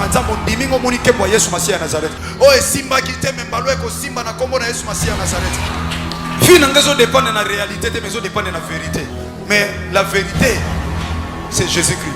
nzambo ndimingo monike kwa Yesu Masiya ya Nazareth. Oh esimba kite membalo eko simba na kombo na Yesu Masiya ya Nazareth. Vie n'engazo dépendre de la réalité, mais ça dépend de la vérité. Mais la vérité, c'est Jésus-Christ.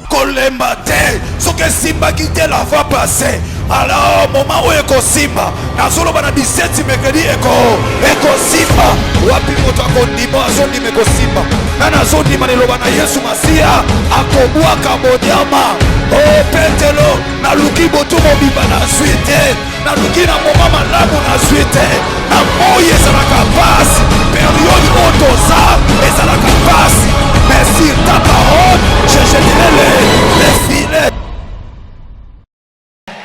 Kolemba te, ce que simba kite la va passer. Alors moment où eko simba, na solo bana biseti mercredi eko simba. Wapi moto akondima azondi meko simba. Na nazondi maneloba na Yesu Masiya akobwa kabonyama. Oh petelo na luki botu mobimba na suite. Na luki na moma malamu na suite. Na moye ezalaka pasi. Période otoza ezalaka pasi. Mais sur ta parole, je jeterai les filets.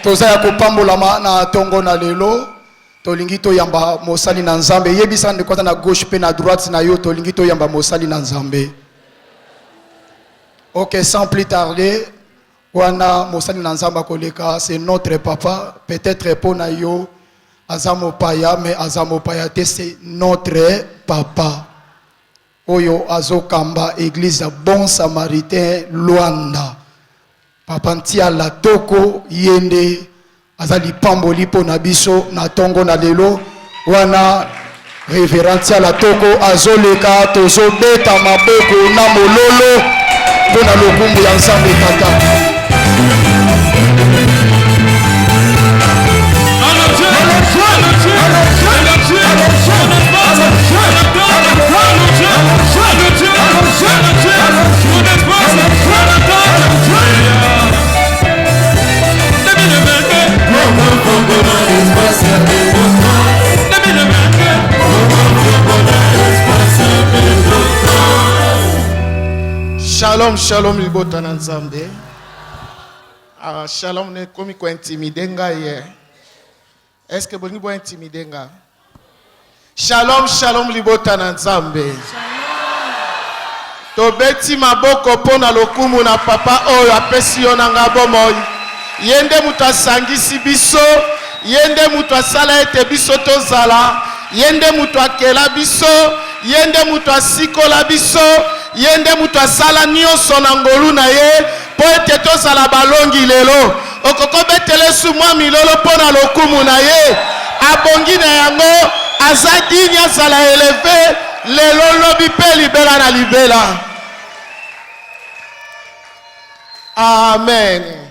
Toza ya kopambolama na tongo na lelo. Tolingi to yamba mosali na Nzambe. Yebisa ndekota na gauche pe na droite na yo. Tolingi to yamba mosali na Nzambe. Ok, sans plus tarder. Wana mosali na Nzambe koleka. C'est notre papa. Peut-être pour na yo. Azamo paya. Mais azamo paya te c'est notre papa. Oyo azokamba église bon samaritain Luanda. Papa ntia la toko yende azali pamboli po na biso na tongo na lelo wana révérend tia la toko azoleka tozo beta maboko na mololo po na lokumbu ya Nzambe tata. Shalom, shalom, libota na Nzambe. Shalom, ne komi ko intimidenga ye. Est-ce que bongi bo intimidenga? Shalom, shalom, libota na Nzambe. Tobeti maboko pona lokumu na papa oyo apesi yo nanga bomoi. Yende mutu asangisi biso, yende mutu asala ete biso tozala, yende mutu akela biso, yende mutu asikola biso, yende mutu asala nyonso na ngolu na ye po ete tozala balongi lelo. Okoko betele sumwa milolo pona lokumu na ye, abongi na yango azadi nya zala eleve lelo lobi pe libela na libela. Amen.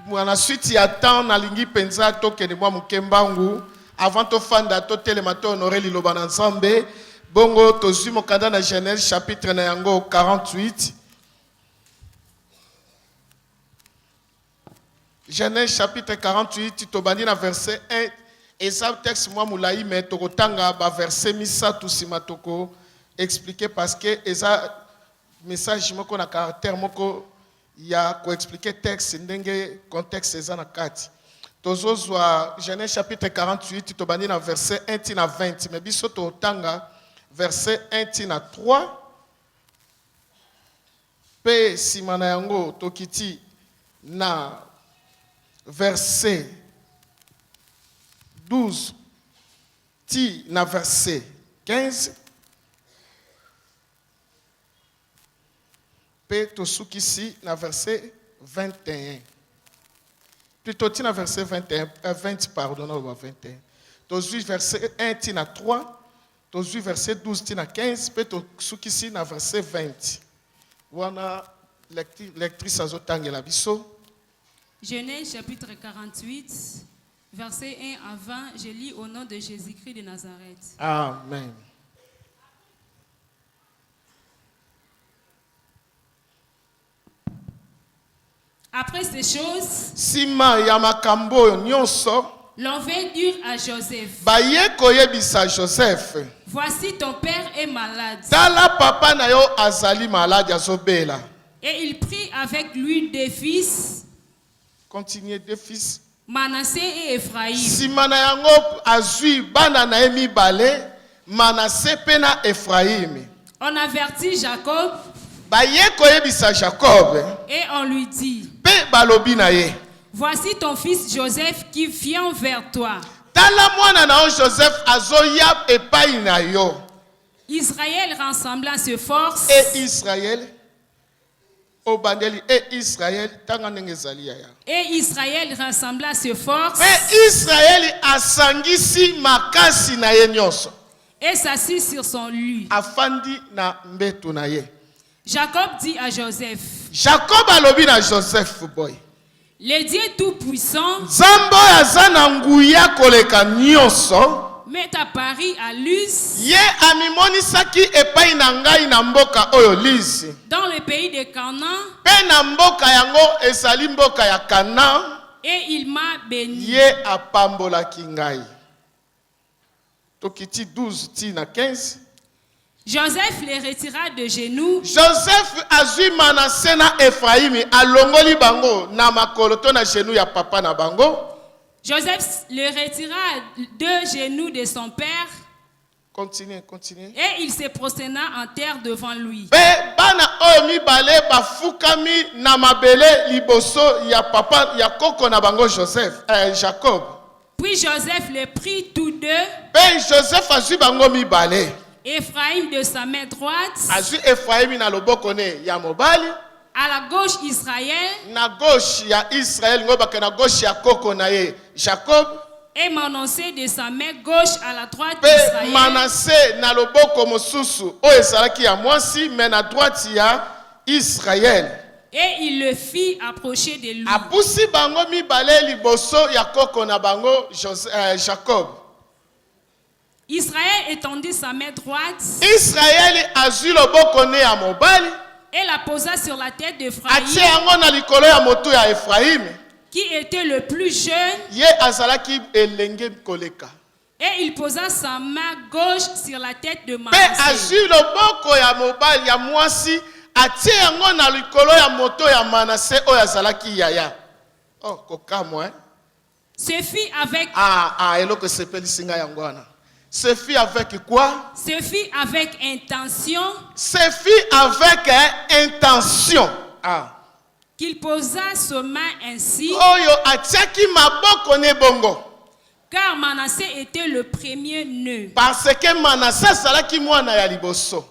Mwana suite ya temps na lingi penza tokene mwa mukembangu avant to fanda to telema to honorer liloba na Nzambe. Bongo tozwi mokanda na Genèse chapitre na yango 48. Genèse chapitre 48 tobandi na verset 1. Eza texte mwa mulai mais tokotanga ba verset misatu sima toko expliquer parce que eza message moko na caractère moko ya ko expliquer texte ndenge contexte eza na kati. Tozozwa Genèse chapitre 48 tobandi na verset 1 tina 20 mais biso totanga verset 1 tina 3 pe simana yango tokiti na verset 12 ti na verset 15 pe tosukisi na verset 21 plutôt ti na verset 21 20 pardon 21 tozwi verset 1 ti na 3 tozwi verset 12 ti na 15 pe tosukisi na verset 20 wana lectrice azotangela biso. Genèse chapitre 48 verset 1 à 20, je lis au nom de Jésus-Christ de Nazareth. Amen. Après ces choses, sima ya makambo nyonso, l'on vint dire à Joseph, baye koyebisa Joseph, voici ton père est malade. Tala papa na yo azali malade azobela. Et il prit avec lui deux fils. Continuez, deux fils. Manassé et Ephraïm. Sima na yango azui bana na ye mibale, Manassé pe na Ephraim. On avertit Jacob. Baye koyebisa Jacob. Et on lui dit, pe balobi na ye, voici ton fils Joseph qui vient vers toi. Tala mwana na yo Joseph azoya epai na yo. Israël rassembla ses forces. Et Israël obandeli et Israël tanga ndenge ezali yaya. Et Israël rassembla ses forces Mais Israël asangisi makasi na ye nyonso. et s'assit sur son lit. Afandi na mbeto na ye. Jacob dit à Joseph, Jacob alobi na Joseph boy. le Dieu Tout-Puissant Zambo azana nguya koleka nyonso. met à Paris à Luz, Ye amimonisaki epai na ngai na mboka oyo Luz. dans le pays de Canaan, Pe na mboka yango ezali mboka ya Kana. et il m'a béni. Ye apambolaki ngai. Tokiti 12 ti na 15. Joseph les retira de genoux Joseph azui Manassé na Ephraimi alongoli bango na makolo to na genou ya papa na bango. Joseph le retira de genoux de son père Continue. et il se prosterna en terre devant lui. Be bana oyo mibale bafukami na mabele liboso ya papa ya koko na bango Jacob. Puis Joseph les prit tous deux, Be Joseph azui bango mibale. Ephraim de sa main droite, Azui Ephraimi na loboko ne ya mobali. à la gauche Israël, Na gauche ya Israël ngobaka na gauche ya koko na ye Jacob. et Manassé de sa main gauche à la droite Pe d'Israël. Manassé na loboko mosusu o ezalaki ya mwasi mais na droite ya Israël. Et il le fit approcher de lui. Apusi bango mibale liboso ya koko na bango Jacob. Israël étendit sa main droite Israël azui loboko ne ya mobali. et la posa sur la tête Atie d'Ephraïm, yango na likolo ya moto ya Ephraim. qui était le plus jeune, Ye azalaki elenge koleka. et il posa sa main gauche sur la tête de Pe Manassé. azui loboko ya mobali ya mwasi atie yango na likolo ya moto ya Manassé oyo azalaki yaya. Oh kokamwa hein. Ce fit avec, Eloko sepelisi ngai yango wana. Se fit avec quoi? ce fit avec intention Se fit avec intention. qu'il posa sa main ainsi, Oyo atiaki maboko ne bongo. car Manassé était le premier nœud. Parce que Manassé azalaki mwana ya liboso.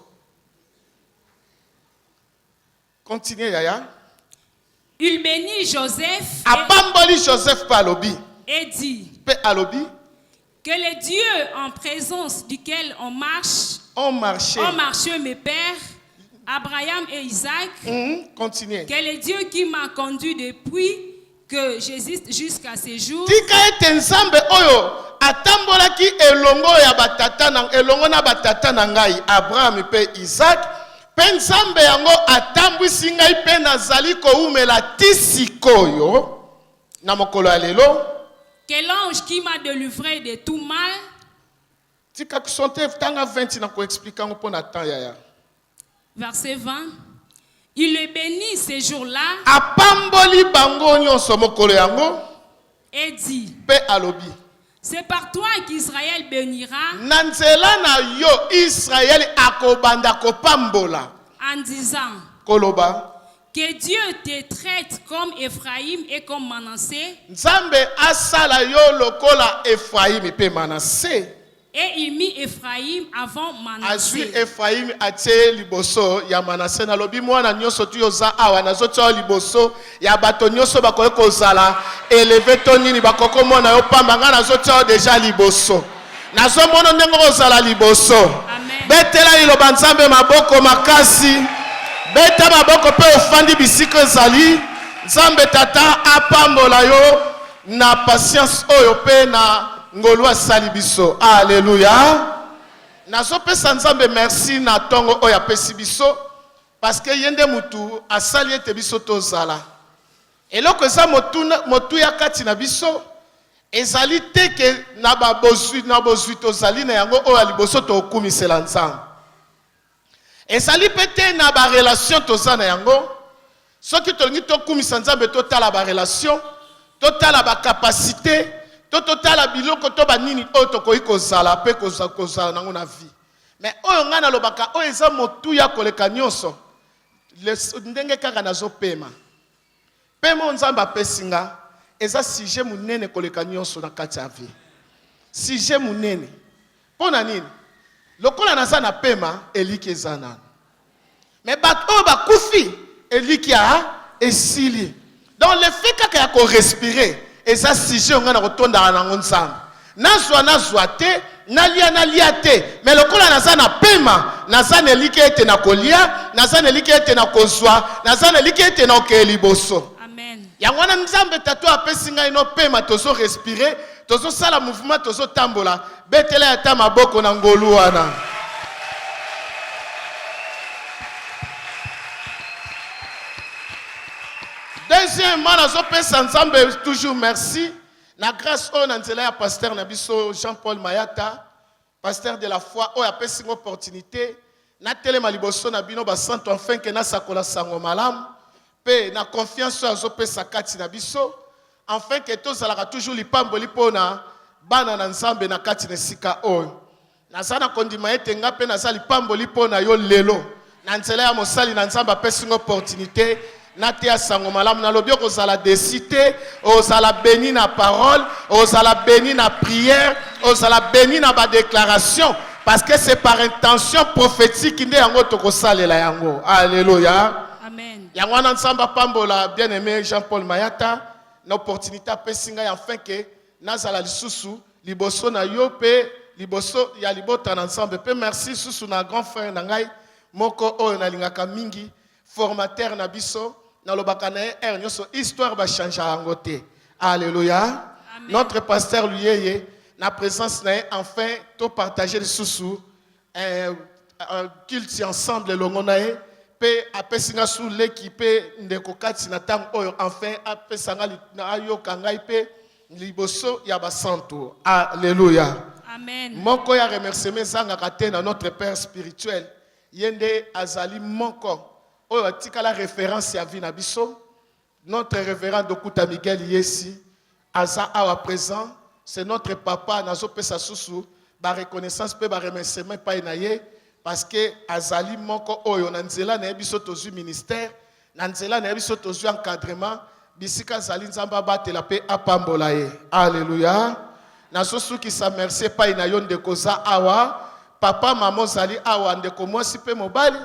Continue yaya. Il bénit Joseph Apamboli Joseph pa alobi. et dit Pe alobi. que le Dieu en présence duquel on marchait mes pères, Abraham et Isaac, Continue. que le Dieu qui m'a conduit depuis que j'existe jusqu'à ce jour, Tika ete nzambe oyo atambolaki elongo ya batata na elongo na batata na ngai Abraham pe Isaac pe nzambe yango atambwisi ngai pe nazali koumela tisikoyo na mokolo ya lelo. que l'ange qui m'a délivré de tout mal, Tika kusonte tanga 20 na ko expliquer ngo pona temps yaya. verset 20, il le bénit ce jour-là Apamboli bango nyonso mokolo yango et dit, pe alobi. c'est par toi qu'Israël bénira, Na nzela na yo Israël akobanda kopambola en disant koloba. que Dieu te traite comme Ephraim et comme Manassé. Nzambe asala yo lokola Ephraim pe Manassé. Et il mit Ephraim avant Azui Manassé. Ephraim atie liboso ya Manassé na lobi mwana nyonso tu yoza awa nazotia liboso ya bato nyonso bakoye kozala eleve to nini bakoko mona yo pamba nga nazotia deja liboso. Nazomona ndenge kozala liboso. Amen. Betela liloba Nzambe maboko makasi. Beta maboko pe ofandi bisika ezali. Nzambe tata apambola yo na patience oyo pe na ngolu asali biso. Alléluia. Nazopesa Nzambe merci na tongo oyo apesi biso parce que yende mutu asali ete biso tozala. Eloko eza motu ya kati na biso ezali teke na bozwi tozali na yango oyo liboso tokumisela Nzambe. Ezali pete na ba relation toza na yango soki tolingi tokumisa Nzambe totala ba relation totala ba capacité totala biloko to banini oyo tokoki kozala pe kozala nango na vie. Mais oyo nga na lobaka oyo eza motu ya koleka nyonso ndenge kaka nazopema pema Nzambe apesi nga eza sujet munene koleka nyonso na kati ya vie. Sujet munene pona nini lokola naza na pema eliki eza nano. Mais bato oyo bakufi elikia esili. Donc le fait kaka ya ko respirer et ça sujet on na kotonda na ngonzamba. Nazwa te, nalia te. Mais le kola naza na pema, naza ne like ete na kolia, naza ne like ete na kozwa, naza ne like ete na okeliboso. Amen. Yangwana nzambe tato apesi ngai no pema tozo respirer, tozo sala mouvement, tozo tambola. Betela ya ta maboko na ngolu wana. Deuxièmement, nazo pesa nzambe toujours merci. Na grâce au nanzela ya pasteur Nabiso Jean-Paul Mayata, pasteur de la foi, o ya pesi une opportunité na tele maliboso na bino ba santo enfin que na sakola sango malam pe na confiance azo pesa kati na biso enfin que tozalaka toujours lipamboli pona bana na nzambe na kati na sika oyo nazana kondima ete nga pe na sali pamboli pona yo lelo na nzela ya mosali na nzambe apesi une opportunité Nate a sango malam na lobio kozala décité, ozala béni na parole, ozala béni na prière, ozala béni na ba déclaration parce que c'est par intention prophétique inde yango tokosalela yango. Alléluia. Amen. Yango na nsamba pambola bien-aimé Jean-Paul Mayata, l'opportunité pesinga enfin que nazala lisusu liboso na yo pe liboso ya libota na ensemble pe merci susu na grand frère na ngai moko oyo na lingaka mingi formateur na biso. Dans le bakane histoire va changer en côté. Alléluia. Amen. Notre pasteur lui na présence na enfin tout partager les sous un culte ensemble le ngonae pe apesinga sous l'équipe ndeko kati na tang oyo enfin apesanga na ayo kangai pe liboso ya basanto. Alléluia. Amen. Moko ya remerciement sanga kate na notre père spirituel yende azali moko. Oh, tika la référence à Vinabiso, notre révérend Dokuta Miguel Yesi, Aza Awa présent, c'est notre papa, Nazo Pesa Susu, ba reconnaissance, pe ba remerciement pa inaye, parce que Azali Moko Oyo, Nanzela na Ebiso Tozu ministère, Nanzela na Ebiso Tozu encadrement, Bisika Zali Nzamba Bate la paix Apambolaye. Alléluia. Nazo Su qui sa merci pa inayon de Koza Awa, papa, maman Zali Awa, ndeko mwasi pe mobali,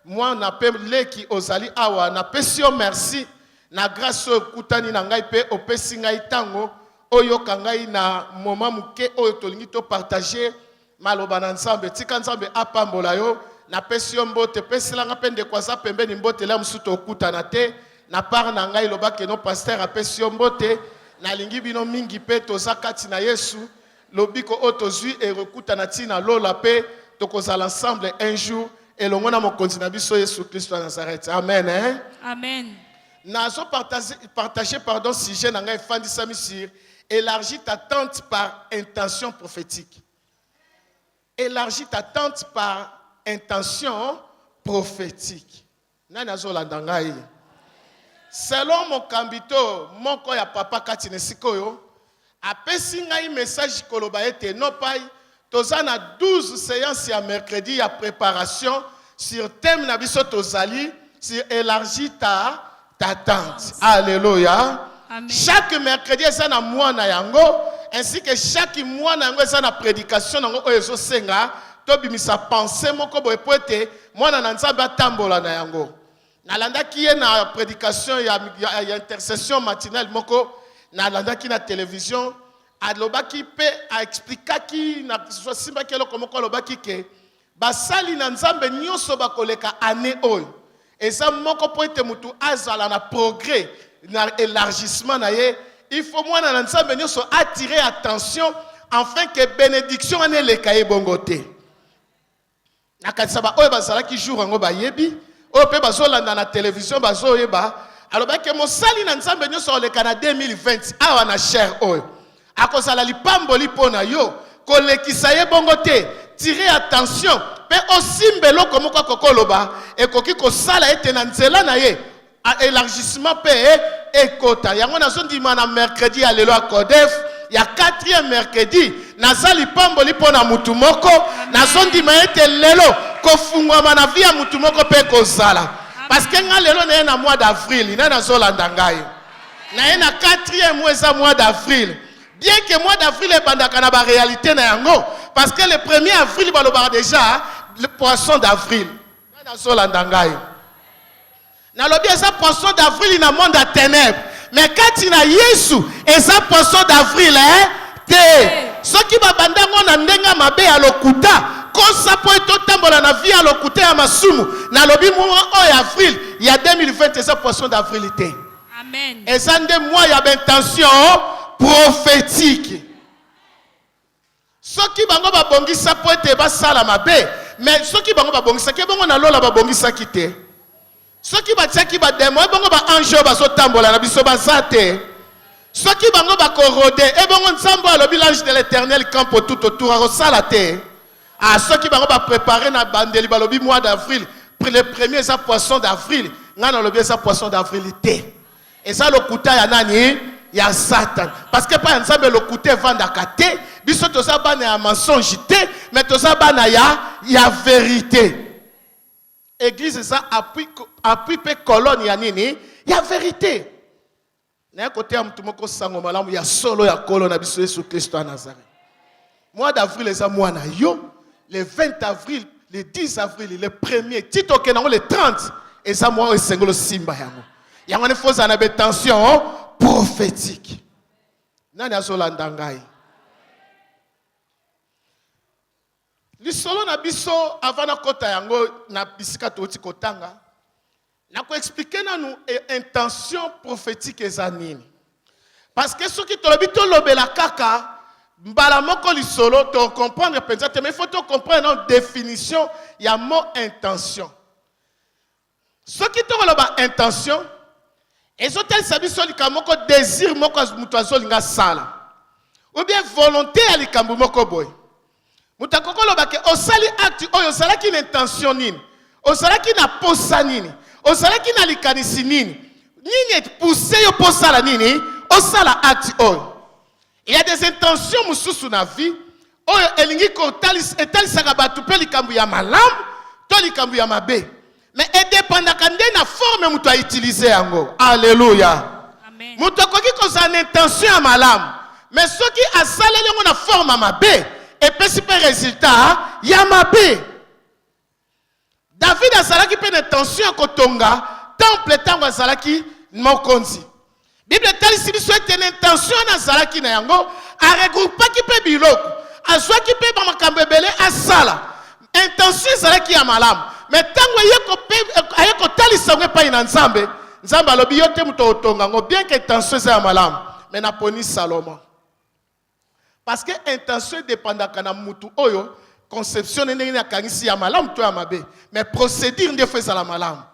moi na pe leki ozali awa na pesio merci na grâce au kutani na ngai pe opesi ngai tango oyo kangai na moment muke oyo tolingi to partager maloba na nzambe tika nzambe apambola yo na pesio mbote pesela nga pende kwaza pembeni mbote la musuto okutana te na par na ngai loba ke no pasteur apesio mbote na lingi bino mingi pe tozakati na Yesu lobiko otozui e rekutana tina lola pe tokozala ensemble un jour. Et l'on a mon continent Jésus Christ de Nazareth. Amen. Hein? Amen. Nazo partager pardon sujet na ngai fandi samisir élargis ta tente par intention prophétique. Élargis ta tente par intention prophétique. Na nazo landangai. Selon mon kambito mon ko ya papa katine sikoyo apesi ngai message koloba ete no pai. Tozana 12 séances à mercredi à préparation sur thème nabiso tozali sur élargis ta tente. Alléluia. Amen. Chaque mercredi ça na mois na yango ainsi que chaque mois na yango ça na prédication nango oyezo senga to bimisa pensée moko boye poete mwana na nzambe atambola na yango. Nalanda ki na prédication ya intercession matinale moko nalanda ki na télévision alobaki pe a expliquer ki na simba kelo komoko alobaki ke basali na nzambe nyonso bakoleka année oyo eza moko po ete mutu azala na progrès na élargissement na ye il faut mwana na nzambe nyonso attirer attention afin que bénédiction ane leka ye bongo te na katisa ba oyo bazalaki jour yango bayebi oyo pe bazolanda na télévision bazoyeba alobaki mosali na nzambe nyonso oleka na 2020 awa na cher oyo akozala lipamboli pona yo kolekisa ye bongo te tirer attention pe osimbelo komoko kokoloba ekoki kosala ete na nzela na ye élargissement pe ekota yango nazondima na mercredi ya lelo akodef ya 4e mercredi nazali pamboli pona mutu moko nazondima ete lelo kofungwama na vie ya mutu moko pe kozala parce que nga lelo na ye na mois d'avril na nazolanda ngai na ye na 4e mois eza mois d'avril. Bien que mois d'avril est bandaka na ba réalité na yango parce que le 1er avril baloba déjà le poisson d'avril. Na so landangai. nalobi eza poisson d'avril na monde à ténèbres. Mais quand il a Yesu, eza poisson d'avril te. Soki babandango na ndenga mabe ya lokuta, kosa po etotambola na vie ya lokuta ya masumu. Nalobi mois avril, il y a 2020 eza poisson d'avril te. Amen. Eza nde mois ya intention prophétique. Soki bango babongisa po ete basala mabe, mais soki bango babongisa ke bango na lola babongisa kite. Soki batiaki ba demo e bango ba ange bazotambola na biso bazate. Soki bango ba korode e bango nzambo alobi l'ange de l'Éternel campe tout autour a rosala te. Ah soki bango ba préparer na bandeli balobi mois d'avril, le premier ça poisson d'avril, ngana lobi ça poisson d'avril te. Et ça lokuta ya nani? Ya Satan. Parce que pas nzambe lokuta vanda kate, biso toza bana ya mensonge te, mais toza bana ya vérité. Église ça appuie pe colonne ya nini? Ya vérité. Na côté am tumoko sango malamu ya solo ya colonne na biso Yesu Kristo à Nazareth. Mois d'avril les mois na yo, le 20 avril, le 10 avril, le 1er, tito kenango le 30 et ça mois esengolo simba yango. Yango ne faut ça na tension prophétique. Nani azolanda ngai? Lisolo na biso avant na kota yango na bisika toti kotanga. Na ko expliquer na nous intention prophétique ezanini. Parce que ce qui tolobi to lobela kaka mbala moko lisolo to comprendre peut-être mais il faut to comprendre la définition ya mot intention. Ce qui to loba intention ezotel sabiso likamoko désir moko mutu azolinga sala. Ou bien volonté ya likambo moko boy. Mutakoko lobake osali acte oyo osalaki na intention nini? Osalaki na posa nini? Osalaki na likanisi nini? Nini poussé yo posala nini? Osala acte oyo. Il y a des intentions mususu na vie oyo elingi ko etalisaka batu pe likambo ya malamu to likambo ya mabe. Mais indépendamment de la forme mutu a utilisé yango. Alléluia. Amen. Mutu akoki kozala na intention ya malamu. Mais soki asaleli yango na forme ya mabe, et puis si pas résultat, yamabe. David a salaki pe intention kotonga, temple tango salaki mokonzi. Bible tali si biso ete intention na salaki na yango, a regroupa ki pe biloko, a swa ki pe ba makambo ebele asala. Intention salaki ya malamu. Mais tango ayeko tali sangwe pa ina nzambe, nzambe alobi yote muto otonga ngo bien que intention ya malamu, mais na poni Salomon. Parce que l'intention dépend de mutu oyo conception n'est na kangisi ya malam to ya mabe mais procédure ne fait ça la malam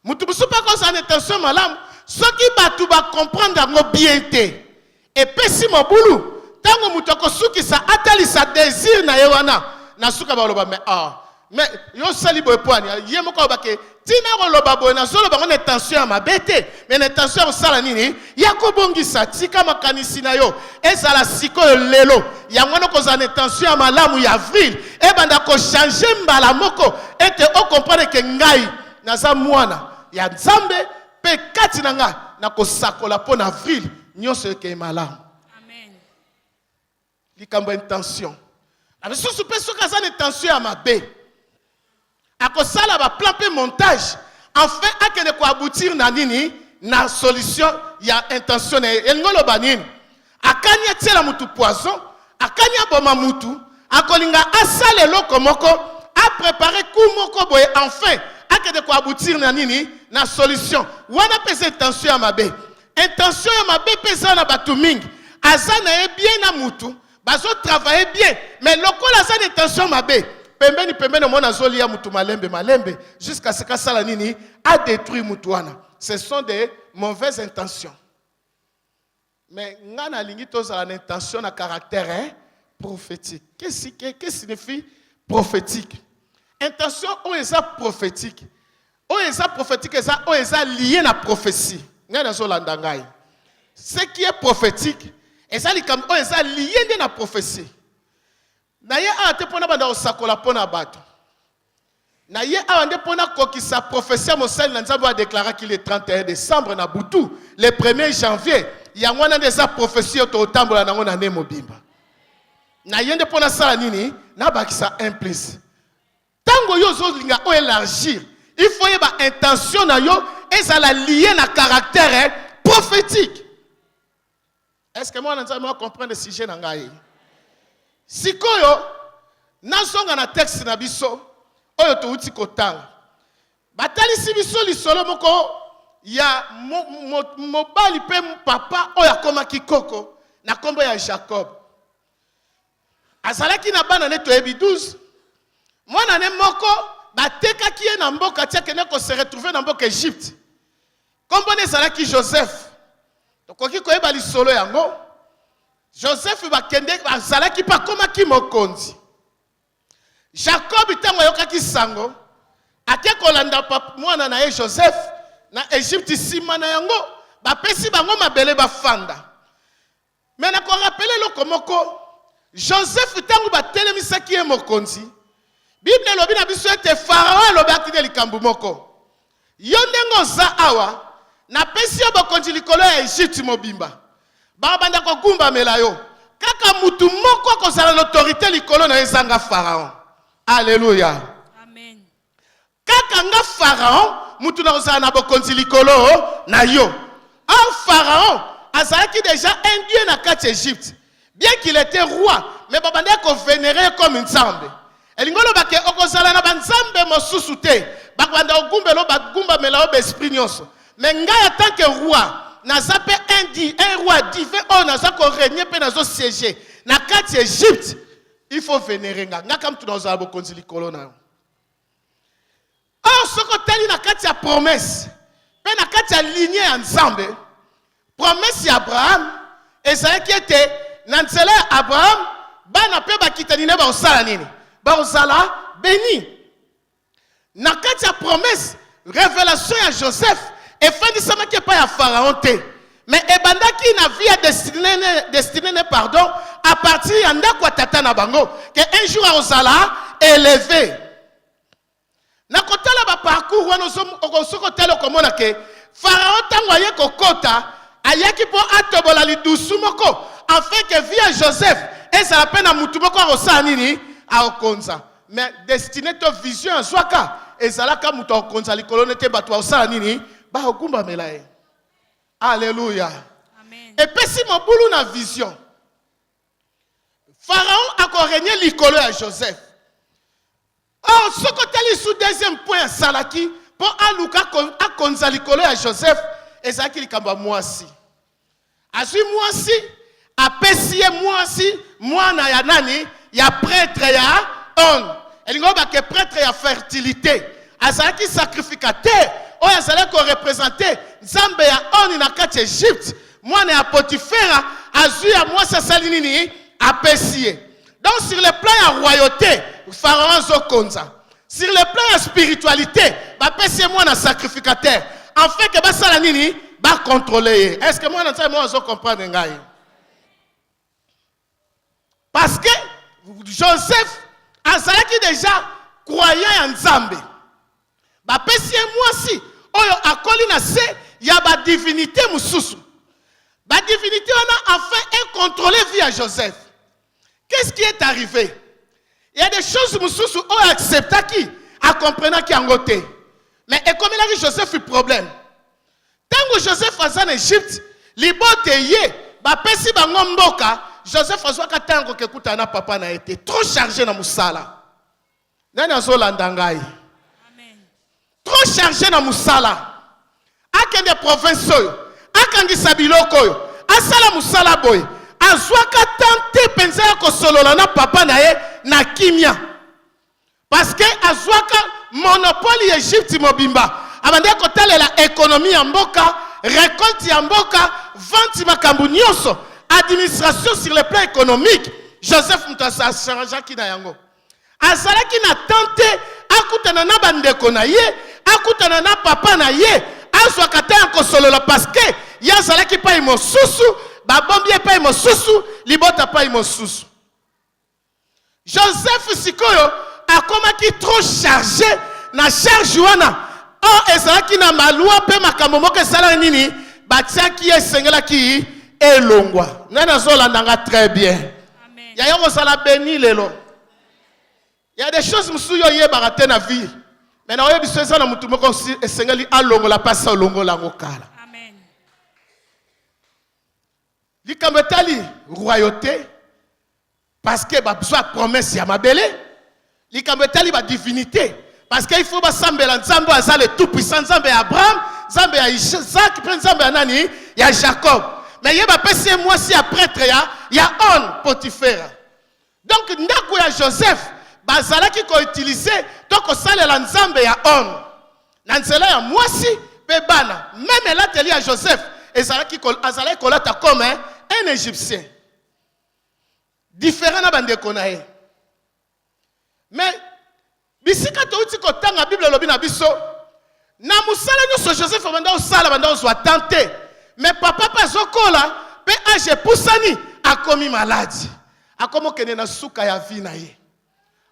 mutu busu pas cause en intention malam ce qui batu ba comprendre ngo bien té et pesi mobulu tango mutu ko suki sa atali sa désir na yewana na suka ba loba mais yo sali boy poani ye moko ba ke tina ko loba boy na solo ba ngo intention ya mabete mais intention ya sala nini ya ko bongisa tika makanisi na yo ezala sikoyo lelo yango no ko za intention ya malamu ya avril e banda ko changer mbala moko ete o comprendre que ngai na za mwana ya nzambe pe kati na nga na ko sakola po na avril nyonso ke malamu. Amen. Likambo intention na susu pe soka za intention ya mabe akosala ba plan pe montage enfin akende ko aboutir na nini na solution ya intention elngolo banini akanya tsela mutu poison akanya boma mutu akolinga asale loko moko a préparer coup moko boye enfin akende ko aboutir na nini na solution wana pesa intention ya mabe intention ya mabe pesa na batu mingi azana e bien na mutu bazo travailler bien mais lokola azana intention mabe pembeni mona zolia mutu malembe jusqu'à ce que sala nini a détruit mutuana. Ce sont des mauvaises intentions. Mais ngana lingi tozala na intention na caractère prophétique. Qu'est-ce que signifie prophétique? Intention ou eza prophétique. O eza prophétique eza o eza lié na prophétie. Ngana zolanda ngai. Ce qui est prophétique eza likambo o eza lié na prophétie. Na ye ate pona banda osakola pona bato. Na ye ande pona kokisa prophétie mosel na nzambo a déclaré qu'il est 31 décembre na butu le 1er janvier yango na desa prophétie to tambola nango na nemo bimba. Na yende pona sala nini na bakisa implice. Tango yo zo linga o élargir, il faut yeba intention na yo ezala lié na caractère prophétique. Est-ce que moi on comprend le sujet na ngai? Sikoyo nazonga na texte na biso oyo touti kotanga. Batalisi biso lisolo moko ya mobali pe papa oyo akomaki koko na kombo ya Jacob. Azalaki na bana neto ebi 12. Mwana ne moko batekaki ye na mboka tiake ne ko se retrouver na mboka Egypte. Kombo ne zalaki Joseph. Tokoki koyeba lisolo yango. Joseph bakende azalaki pa komaki mokonzi. Jacob tango yokaki sango ake kolanda mwana na ye Joseph na Egypte sima na yango bapesi bango mabele bafanda. Mais na ko rappeler loko moko Joseph tango batelemisaki ye mokonzi. Bible lobi na biso ete Pharaon lobaki de likambu moko. Yo ndengo za awa na pesi yo bokonzi likolo ya Egypte mobimba. Ba banda ko kumba melayo. Kaka mutu moko kozala l'autorité likolo na ezanga Pharaon. Alléluia. Amen. Kaka nga Pharaon mutu na kozala na bokonzi likolo na yo. Un Pharaon azalaki déjà un dieu na kati Egypte. Bien qu'il était roi, mais babanda ko vénérer comme une nzambe. Elingolo bake okozala na banzambe mosusu te. Bakbanda ogumbelo bagumba melayo be esprit nyonso. Mais ngai en tant que roi, nazape un roi divin on naza ko régner pe nazo siéger. Na kati Egypte, il faut vénérer nga. Nga kam tu nazo bokonzi likolo na yo. Or soko tali na kati ya promesse. Pe na kati ya lignée ya nzambe. Promesse ya Abraham ezalaki ete na nzela ya Abraham bana pe bakitani ne ba osala nini? Ba osala béni. Na kati ya promesse, révélation ya Joseph et fin de semaine qui pas ya Pharaon te. Mais ebandaki na vie destiné pardon à partir ya ndako tata na bango que un jour a osala élevé. Na kotala ba parcours wana soko telo komona ke Pharaon tango aye kokota ayaki po atobola lidusu moko afin que via Joseph et ça la peine à mutu moko osala nini a okonza. Mais destiné to vision en swaka ezalaka mutu okonza likolo nete bato osala nini ba okumba melaye. Alléluia. Amen. Et puis si mon boulot na vision. Pharaon a ko régné likolo ya Joseph. Or ce côté sous deuxième point salaki pour aluka a konza likolo ya Joseph ezaki likamba mwasi. Azui mwasi apesie mwasi mwana ya nani ya prêtre ya on. Elingo ba ke prêtre ya fertilité. Azaki sacrificateur. Oya zale ko représenter Nzambe ya on na kati Egypte. Mwana ya Potifera azui ya mwasi sali nini apesie. Donc sur le plan de la royauté, Pharaon Zokonza. Sur le plan de la spiritualité, bapesie moi na sacrificateur. En fait que ba sala nini ba contrôler. Est-ce que moi on comprendre ngai? Parce que Joseph azalaki déjà croyant en Nzambe. Bapesie moi si oyo akoli na se ya ba divinité mususu. Ba divinité on a enfin contrôlé via Joseph. Qu'est-ce qui est arrivé? Il y a des choses mususu on accepta qui a comprenant qui en côté. Mais et comme il a dit Joseph eu problème. Tant que Joseph was en Égypte, libote yé, ba pesi bango mboka, Joseph azwa ka tango ke kuta na papa na été trop chargé na musala. Nani azolanda ngai? Amen. Trop chargé na musala. Akende province oyo, akangisa biloko oyo, asala musala boy. Azwaka tante penza ya kosolola na papa na ye na kimia. Parce que azwaka monopole Egypte mobimba. Abande kotale la économie ya mboka, récolte ya mboka, vente makambu nyonso, administration sur le plan économique. Joseph Mutasa Charajaki na yango. Azalaki na tante akutana na bandeko na ye, akutana na papa na ye, azwaka ta kosolola parce que ya zalaki pa imosusu. Babombier pa imosusu, libota pa imosusu. Joseph Sikoyo a komaki trop chargé na charge wana. Oh ezalaki na malua pe makambo moko sala nini batiaki esengela ki elongwa. Nana zolanda nga très bien. Amen. Ya yoko sala béni lelo. Il y a des choses musuyo ye barate na vie. Maintenant, il y a des gens qui sont alongola pasa olongola ngokala. Amen. Likambetali royauté parce que ba besoin promesse ya mabele. Likambetali ba divinité parce qu'il faut ba sambela nzambe azale tout puissant nzambe ya Abraham, nzambe ya Isaac, nzambe ya nani ya Jacob. Mais il y a passé moi si à prêtre ya on Potiphera. Donc ndako ya Joseph bazala qui ko utiliser donc salela nzambe ya on. Na nzela ya mwasi pe bana même là teli ya Joseph ezala qui azala kolata comme un Égyptien. Différent na bande konae. Mais bisika to uti ko tanga Bible lobi na biso na musala nyo Joseph banda osala banda oswa tenté. Mais papa pas zokola pe age poussani a commis maladie. A komo kene na suka ya vie na ye.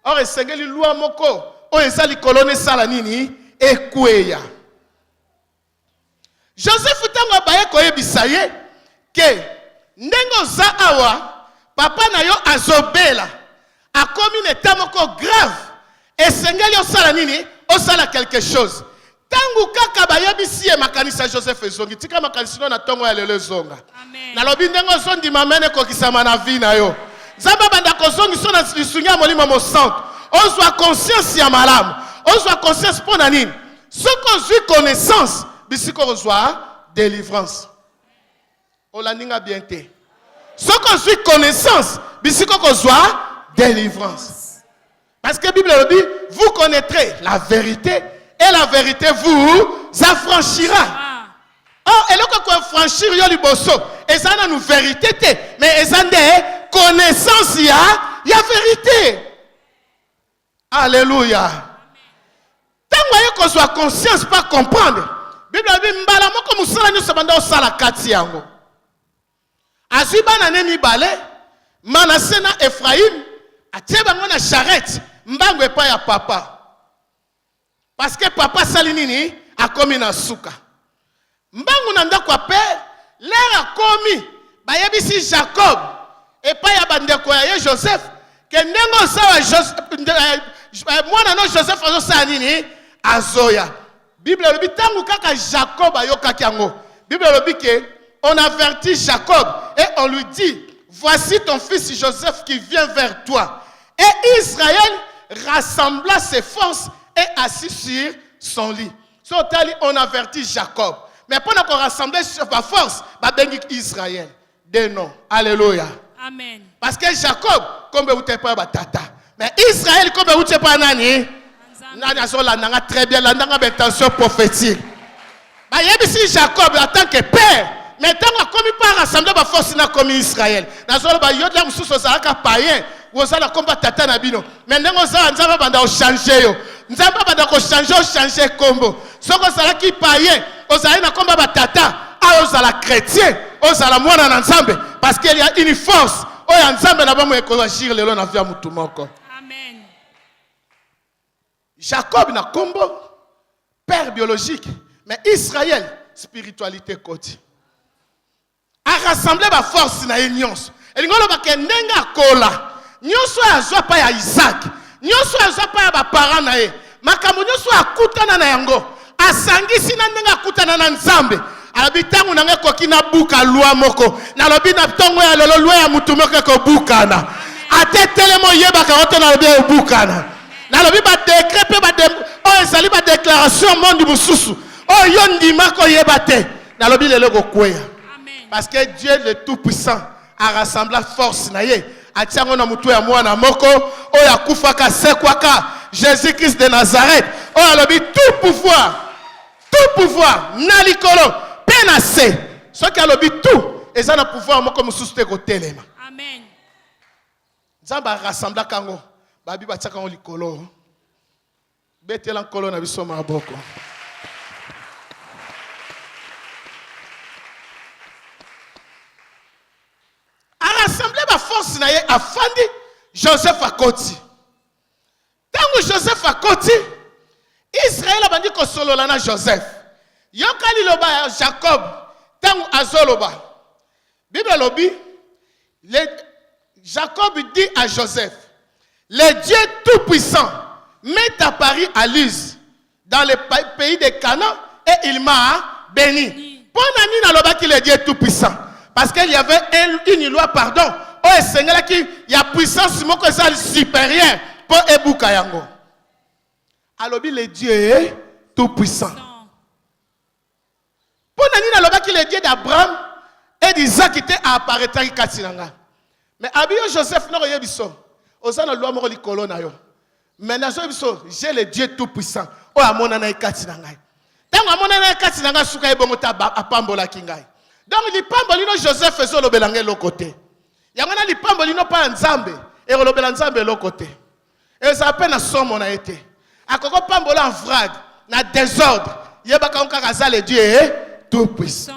Or esengeli loi moko o ezali kolone sala nini ekweya. Joseph tango baye koyebisa ye ke ndengo za awa papa na yo azobela a commis un état moko grave esengeli osala nini osala quelque chose. Tangu kaka bayebisi ye makanisa Joseph ezongi tika makanisa na tongo ya lelo zonga. Amen. Na lobi ndengo zondi mamene kokisama na vie na yo. Zamba banda kozongi so na lisunya molimo mo centre. On soit conscience ya malamu. On soit conscience pour nani. Ce qu'on soit connaissance, bisiko reçoit délivrance. On la ninga bien te. Ce qu'on soit connaissance, bisiko reçoit délivrance. Parce que la Bible dit, vous connaîtrez la vérité et la vérité vous affranchira. Oh, et là qu'on franchir yo liboso, et ça na nous vérité te, mais et ça des connaissance ya vérité. Alléluia. Tant qu'on soit conscience pas comprendre. Bible dit mbala moko musala nyo sabanda osala kati yango. Azuba na nemi balé, Manassé na Ephraim, atie bango na charrette, mbango epa ya papa. Parce que papa salinini a commis na suka. Mbangu na ndako pe l'air a commis bayebisi Jacob et pas ya bandeko ya Joseph que ndengo sawa mwana no Joseph azosa nini azoya. Bible le dit tangu kaka Jacob ayokaki yango. Bible le dit que on avertit Jacob et on lui dit voici ton fils Joseph qui vient vers toi. Et Israël rassembla ses forces et assis sur son lit. On avertit Jacob. Mais pendant qu'on rassemblait sur la force, Israël. Des noms. Alléluia. Amen. Parce que Jacob, comme vous n'êtes pas tata. Mais Israël, comme vous n'êtes pas nani. Nani très bien, la nana intention prophétique. Si Jacob, en tant que père, maintenant, comme il pas rassembler la force, il a commis Israël. Nazolo ba yodla mususu zalaka païen. Wozala komba tata na bino. Maintenant, ozala nzamba banda o changer yo. Nzamba banda ko changer kombo. Soko zala ki païen, ozala na komba ba tata, a ozala chrétien, ozala mwana na nzambe parce qu'il y a une force. Oya nzambe na bamu eko agir lelo na via mutu moko. Amen. Jacob na kombo père biologique, mais Israël spiritualité côté. A rassembler ba force na nyonso. Elingolo ba kendenga kola. Nyonso azwa pa ya Isaac. Nyonso azwa pa ya ba parents na ye. Makambo nyonso akutana na yango. Asangisi na ndenga akutana na Nzambe. Alabitangu na ngeko kina buka lwa moko. Na lobi na tongo ya lolo lwa ya mutu moko ko bukana. Atetele mo yeba ka oto na lobi ya bukana. Na lobi ba décret pe ba o ezali ba déclaration monde mususu. O yondi mako yeba te. Na lobi lelo ko kweya. Parce que Dieu le Tout-Puissant a rassemblé la force na ye. Atiango na mutu ya mwana moko o ya kufaka sekwaka Jésus-Christ de Nazareth. O alobi tout pouvoir na likolo penase. Ce qui alobi tout et ça na pouvoir moko mususu te ko telema. Amen. Nzamba rassembla kango babi ba tsaka likolo. Betela nkolo na biso maboko. Rassembler ma force na ye afandi Joseph akoti. Tango Joseph akoti, Israël a bandi ko solola na Joseph. Yokali loba Jacob tango azoloba. Bible lobi Jacob dit à Joseph, le Dieu tout-puissant met à Paris à Luz dans le pays de Canaan et il m'a béni. Pour Nani n'a qu'il est Dieu tout puissant. Parce qu'il y avait une loi, pardon. Oh, Seigneur, il y a puissance supérieure pour Ebuka Yango. Alors, le Dieu est tout puissant. Pour Nani n'a qu'il est Dieu d'Abraham et d'Isaac qui était à apparaître à Katinanga. Mais Abiyo Joseph n'a rien dit. Osana loi moko likolo na yo. Maintenant j'ai le Dieu tout puissant. O amona na ikati na ngai. Tango amona na ikati na ngai suka ebongo ta apambola kingai. Donc lipamboli no Joseph ezo lobelanga lo côté. Yango na lipamboli no pa nzambe e lobela nzambe lo côté. Et ça peine na somo na été. Akoko pambola en vrague na désordre. Yebaka onka kaza le Dieu est tout puissant.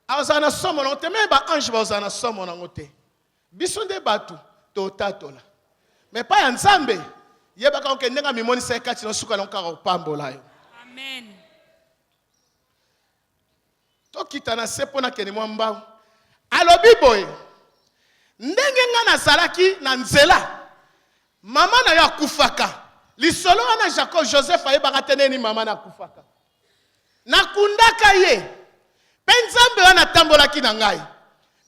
Azana somo na te même ba ange ba azana somo na ngote. Bisonde batu to tatola. Mais pas nzambe. Yebaka onke ndenga mimoni sekati no suka lonka ko pambola yo. Amen. To kitana sepona kene mwamba. Alobi boy. Ndenge nga na salaki na nzela. Mama na ya kufaka. Lisolo na Jacob Joseph ayebaka teneni mama na kufaka. Nakundaka ye. Penzambe wana tambolaki na ngai.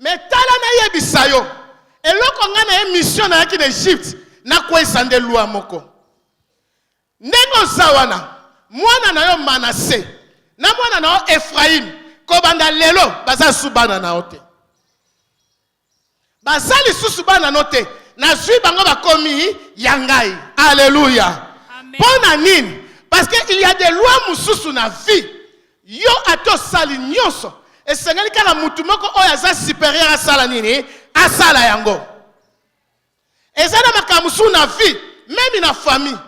Mais tala na yebisa yo. Eloko nga na mission na yaki na Egypte na kwesa nde lua moko. Ndengo zawana mwana na yo Manase na mwana na yo Ephraim ko banda lelo baza subana na ote. Bazali susubana note na zui bango bakomi yangai. Alléluia. Pona nini? Parce que il y a des lois mususu na vie. Yo ato sali nyonso. Et Seigneur kala mutu moko oyo aza supérieur à sala nini? À sala yango. Et ça na makamusu na vie, même na famille.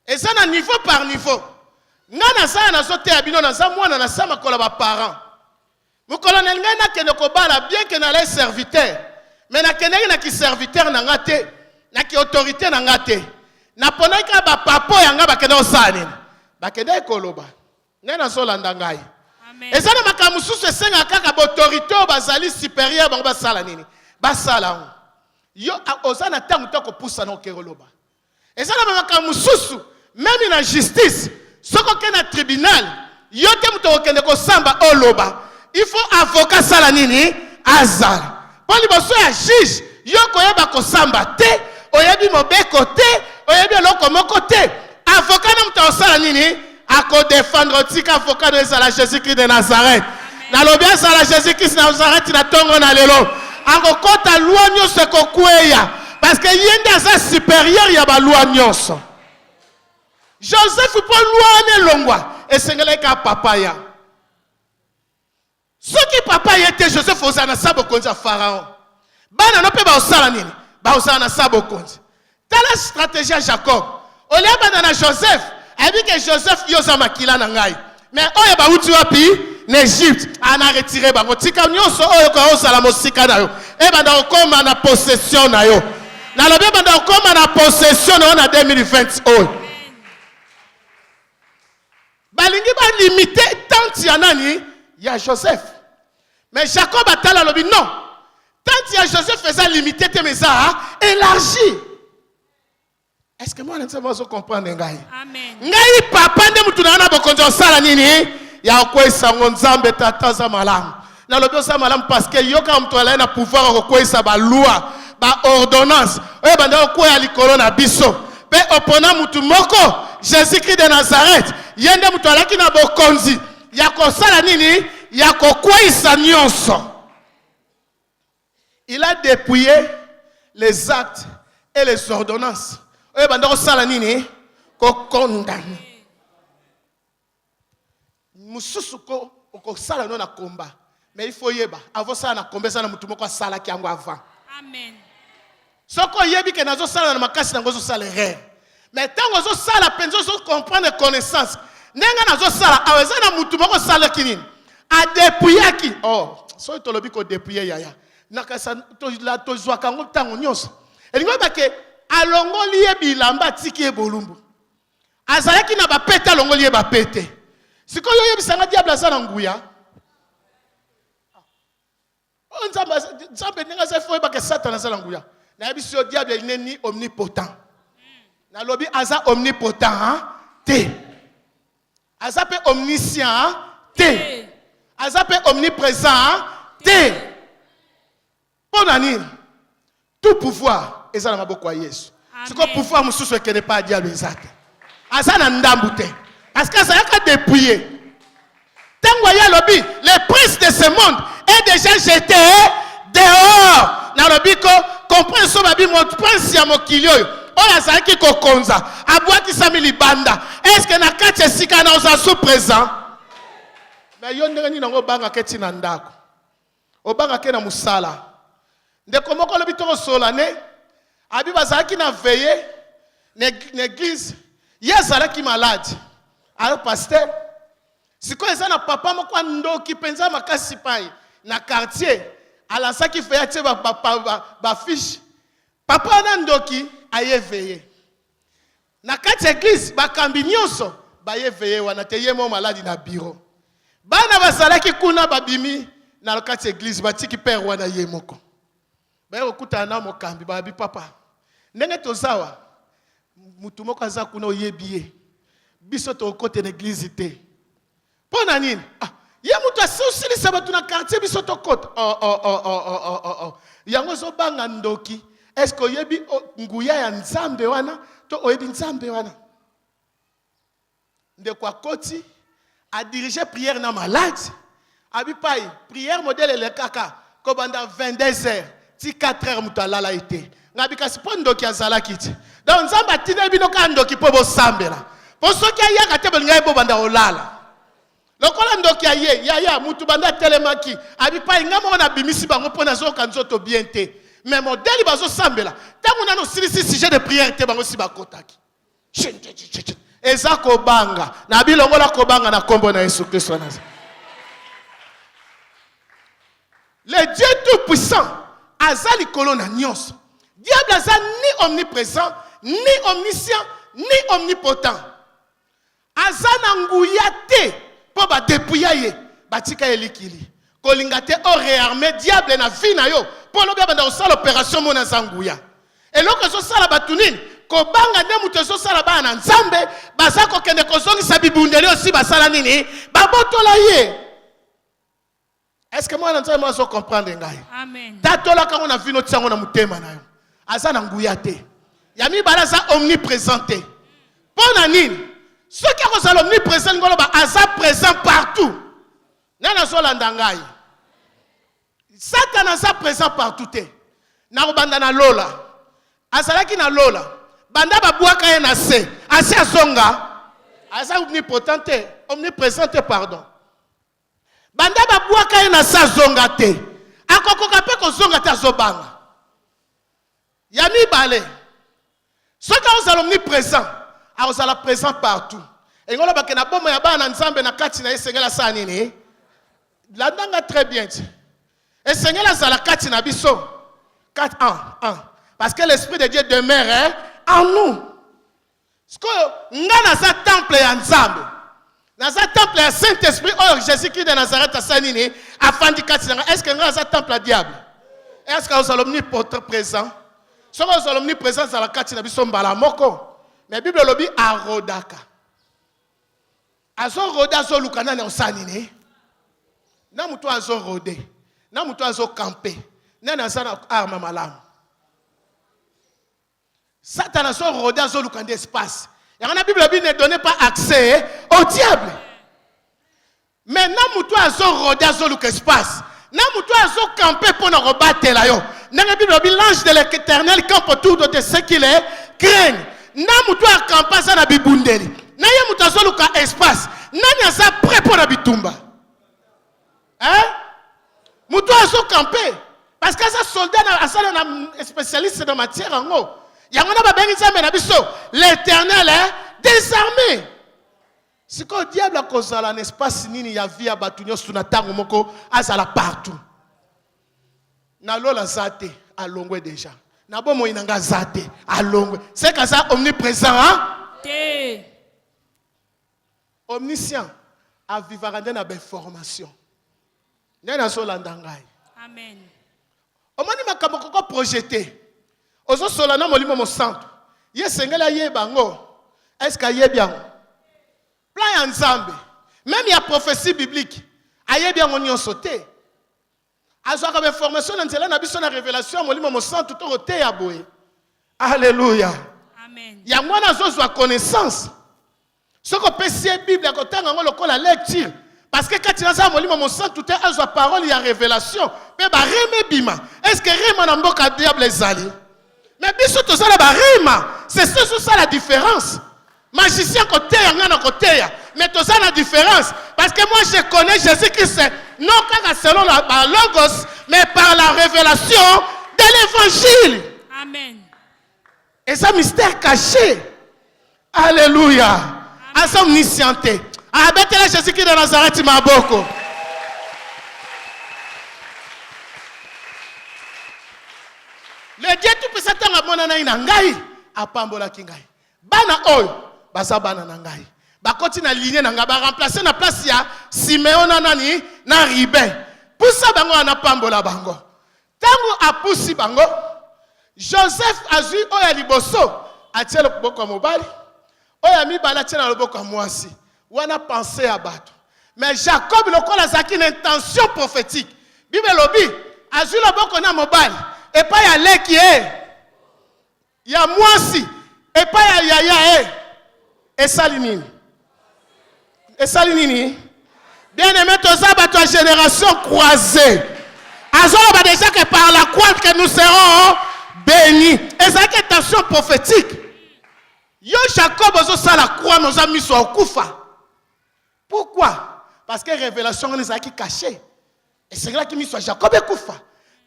Et ça na niveau par niveau. Ngana sa na sote abino na sa mwana na sa makola ba parents. Mukolo na ngana kene ko bala bien que na les serviteurs. Mais na kene na ki serviteur na ngate, na ki autorité na ngate. Na pona ka ba papo yanga ba kene osani. Ba kene koloba. Ngana so landa ngai. Et ça na makamusu se senga kaka ba autorité bazali supérieur ba sala nini. Ba sala. Yo osana tangu toko pusa no keroloba. Et ça na makamusu même na justice. Soko ke na tribunal, yo te muto kende ko samba oloba. Il faut avocat sala nini azal. Pour liboso ya juge, yo koyeba ko samba te, oyebi mobeko te, oyebi loko moko te. Avocat na muto sala nini ako défendre tika avocat de sala Jésus-Christ de Nazareth. Na lobia sala Jésus-Christ de Nazareth na tongo na lelo. Ako kota loi nyonso ko kweya parce que yende asa supérieur ya ba loi nyonso. Joseph pour loi ne longwa et sengele ka papa ya. Ce qui papa était Joseph osana sabo konza pharaon. Bana no pe ba osala nini? Ba osana sabo konza. Tala stratégie à Jacob. Olia bana na Joseph, a dit que Joseph yoza makila na ngai. Mais oya ba uti wapi? N'Égypte ana retiré bango tika nyonso oyo ko osala mosika na yo. E banda okoma na possession na yo. Na lobe banda okoma na possession na 2020. Balingi ba limiter tant ya nani ya Joseph. Mais Jacob a tala lobi non. Tant ya Joseph faisait limiter te mais ça élargi. Est-ce que moi on peut comprendre ngai? Amen. Ngai papa nde mutu na bokonzo sala nini? Ya kwesa nzambe tata za malamu. Na lobi sa malamu parce que yoka mtu ala na pouvoir ko kwesa ba loi, ba ordonnance. Oye banda ko ya likolo na biso. Pe opona mutu moko Jésus-Christ de Nazareth. Yende mutu alaki na bokonzi. Ya ko sala nini? Ya ko kwesa nyonso. Il a dépouillé les actes et les ordonnances. Oye banda ko sala nini? Ko condamné. Mususu ko sala no na komba. Mais il faut yeba. Avant ça na komba ça na mutu moko sala ki yango avant. Amen. Soko yebi ke nazo sala na makasi na ngozo sala erreur. Mais tant ozo sala penzo zo comprendre connaissance. Nenga nazo sala aweza na mutu moko sala kinini. A dépouiller ki. Oh, so to lobi ko dépouiller yaya. Nakasa to la to zwa kango tango nyonso. Elingo ba ke alongoli ye bilamba tiki e bolumbu. Azalaki na ba pete alongoli ye ba pete. Siko yo yebisanga diable sana nguya. On nzambe ninga se foi ba ke Satan sana nguya. Na yebiso diable il n'est ni omnipotent. Nalobi aza omnipotent te. Aza pe omniscient te. Aza pe omniprésent te. Ponani. Tout pouvoir est dans la maboko ya Yesu. C'est quoi pouvoir mususu qui n'est pas diable exact. Aza na ndambu te. Parce que ça a dépouillé. Tangoya lobi, le prince de ce monde est déjà jeté dehors. Na lobi ko comprendre so babi mon prince ya mokili oyo. Oya zaki ko konza. Abwaki sami libanda. Est-ce que na kati sika na oza sous présent? Mais yo ndenge ni nango banga keti na ndako. Obanga ke na musala. Ndeko moko lobi to solane. Abi bazaki na veiller l'église. Yazalaki malade. Alors pasteur, si quoi ça na papa moko ndoki penza makasi pai na quartier, ala ça qui fait atie ba fiche. Papa na ndoki aye veiller. Na kati église ba kambi nyonso ba ye veiller wana te yemo malade na bureau. Bana bazalaki kuna babimi na kati église batiki père wana yemoko. Ba okuta na mokambi ba bi papa. Ndenge tozawa mutu moko aza kuna oyebiye. Biso to côté l'église te. Pona nini? Ah, ya mutu asili sabatu na quartier biso to côté. Yango zo banga ndoki. Est-ce que yebi nguya ya nzambe wana to oyebi nzambe wana? De quoi koti a dirigé prière na malade. Abi pai prière modèle le kaka ko banda 22h ti 4h mutu alala ite. Ngabi kasi pondo ki azala kiti. Donc nzamba tine bino ka ndoki po bo sambela. Pour ceux qui aient gâté bengai bo banda olala. Lokola ndoki aye ya mutu banda telemaki abi pa ngamo na bimisi bango pona zo kanzoto bien te. Mais modèle bazo sambela. Tango na no silisi sujet de prière te bango si bakotaki. Eza ko banga na bilongola ko banga na kombo na Yesu Kristo na. Le Dieu tout puissant azali kolona nyonso. Diable aza ni omniprésent, ni omniscient, ni omnipotent. Azana nguya te po ba dépouiller ye batika elikili kolinga te o réarmer diable na vie na yo po lo bia banda osala opération mona zanguya eloko zo sala batunini ko banga ne mutu zo sala ba na nzambe baza ko kende ko zongisa bibundeli aussi basala nini babotola ye. Est-ce que moi na nzambe zo comprendre ngai? Amen. Tatola ka na vino tsango na mutema na yo azana nguya te yami balaza omniprésent. Pona nini? Ceux qui ont omniprésent, ils présent partout. Nana sola ndangai. Satan est présent partout. Na banda na lola. Azalaki na lola. Banda ba buaka na se. Asi azonga. Asa omnipotent, omniprésent pardon. Banda ba buaka na sa zonga te. Akokoka pe ko zonga te azobanga. Yami bale. Ceux qui ont omniprésent azala présent partout. Et ngolo bakena bomo ya bana nzambe na kati na esengela sa nini? La ndanga très bien. Esengela zala kati na biso. 4 ans. Parce que l'esprit de Dieu demeure en nous. Sko ngana za temple ya nzambe. Na za temple ya Saint-Esprit oh Jésus-Christ de Nazareth sa nini afandi kati na. Est-ce que ngana za temple ya diable? Est-ce que vous omnipotent présent? So vous omniprésent za la kati na biso mbala moko. Mais la Bible lobi arodaka. Azo roda zo lukana na osanine. Na muto azo rode. Na muto azo camper. Na na sana arma malamu. Satan azo rode azo lukanda espace. Et la Bible lobi ne donne pas accès au diable. Mais na muto azo rode azo luk espace. Na muto azo camper pour ne rebattre la yo. Na la Bible lobi l'ange de l'Éternel campe autour de ceux qui les craignent. Na mutu akampa za na bibundeli na ye mutu azoluka espace nani aza prêt pour na bitumba mutu azo camper parce que ça soldat na asala na spécialiste de matière ngo yango na babengi nzambe na biso l'Éternel est désarmé. Siko diable akozala na espace nini ya vie ya batu nyonso na tango moko azala partout na lola zate alongwe déjà. Nabo inanga zate alongwe. C'est que ça omniprésent te. Omniscient a vivre na be formation. Nena sola ndangai. Amen. Omani makambo koko projeté. Ozo sola na molimo mo santo. Yesengela ye bango. Est-ce qu'il y a bien? Plein ensemble. Même il y a prophétie biblique. Aye bien on y a sauté. Azo comme information dans cela na biso na révélation molimo mo sang tout au té aboye. Alléluia. Amen. Ya mwana zo zo connaissance. Ce qu'on peut la Bible à côté de la lecture. Parce que quand tu as molimo mo sang tout est azo parole il y a révélation. Mais ba reme bima. Est-ce que rema na mboka diable ezali? Mais biso to ça ba rema. C'est ça la différence. Magicien côté yanga côté ya. Mais tout ça la différence parce que moi je connais Jésus-Christ non pas selon la logos mais par la révélation de l'évangile. Amen. Et ça mystère caché. Alléluia. À son omniscienté. Ah ben là Jésus-Christ de Nazareth m'a beaucoup. Le Dieu tout puissant a monana ina ngai apambola kingai. Bana oyo basa bana na ngai. Ba continue na ligne na nga ba remplacer na place ya Simeon na nani na Ruben. Pour ça bango na pambola bango. Tango apusi bango Joseph azui oya liboso atie le loboko ya mobali oya mibala atie na loboko ya mwasi. Wana penser à bato. Mais Jacob lokola zaki une intention prophétique. Bible lobi azui loboko na mobali et pas ya leki ya mwasi et pas ya yaya et salinini. Et salinini. Bien aimé toza bato à génération croisée. Azolo ba déjà que par la croix que nous serons bénis. Et ça qui est intention prophétique. Yo Jacob ozo sa la croix nous a mis sur kufa. Pourquoi? Parce que révélation nous a qui caché. Et c'est là qui mis sur Jacob et kufa.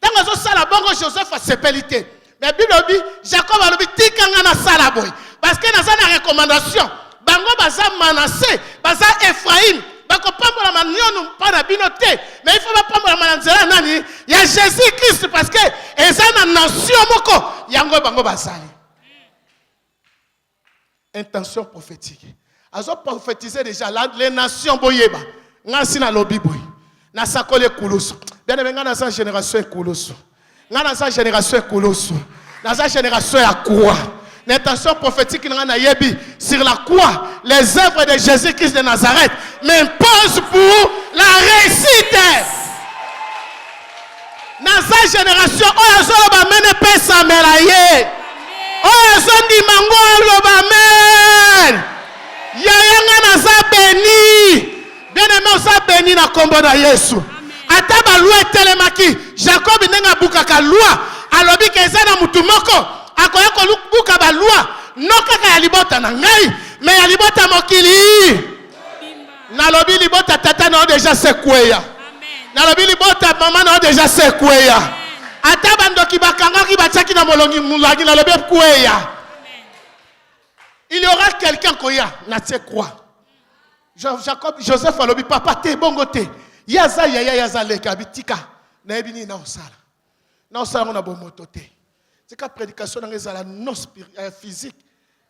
Tant ozo sa la bongo Joseph a sépélité. Mais Bible dit Jacob a dit tikanga na sala boy. Parce que dans sa recommandation bango baza Manassé, baza Ephraim. Bako pambola manionu pana binote. Mais il faut pas pambola mananzela nani? Il y a Jésus-Christ parce que eza na nation moko yango bango basali. Intention prophétique. Azo prophétiser déjà les nations boyeba. Ngasi na lobi boy. Na sakole kulusu. Bien aimé ngana sa génération kulusu. Ngana sa génération kulusu. Na sa génération ya croix. L'intention prophétique sur la croix, les œuvres de Jésus-Christ de Nazareth m'imposent pour la réussite. Dans cette génération, on a besoin de pesa melaye. On a besoin de mango amen. Yaya naza béni. Bien aimé, on sa béni na kombo na Yesu. Ataba loi telemaki. Jacob nenga bukaka loi. Alobi kezana mutu moko. Akoya ko buka ba loi non kaka ya libota na ngai mais ya libota mokili na lobi libota tata na déjà sekweya na lobi libota mama na déjà sekweya ata bandoki bakanga ki batiaki na molongi mulangi na lobi kweya il y aura quelqu'un koya na tie quoi Jacob Joseph alobi papa te bongo te yaza yaza leka bitika na ebini na osala na bomoto te. C'est la prédication dans la non physique,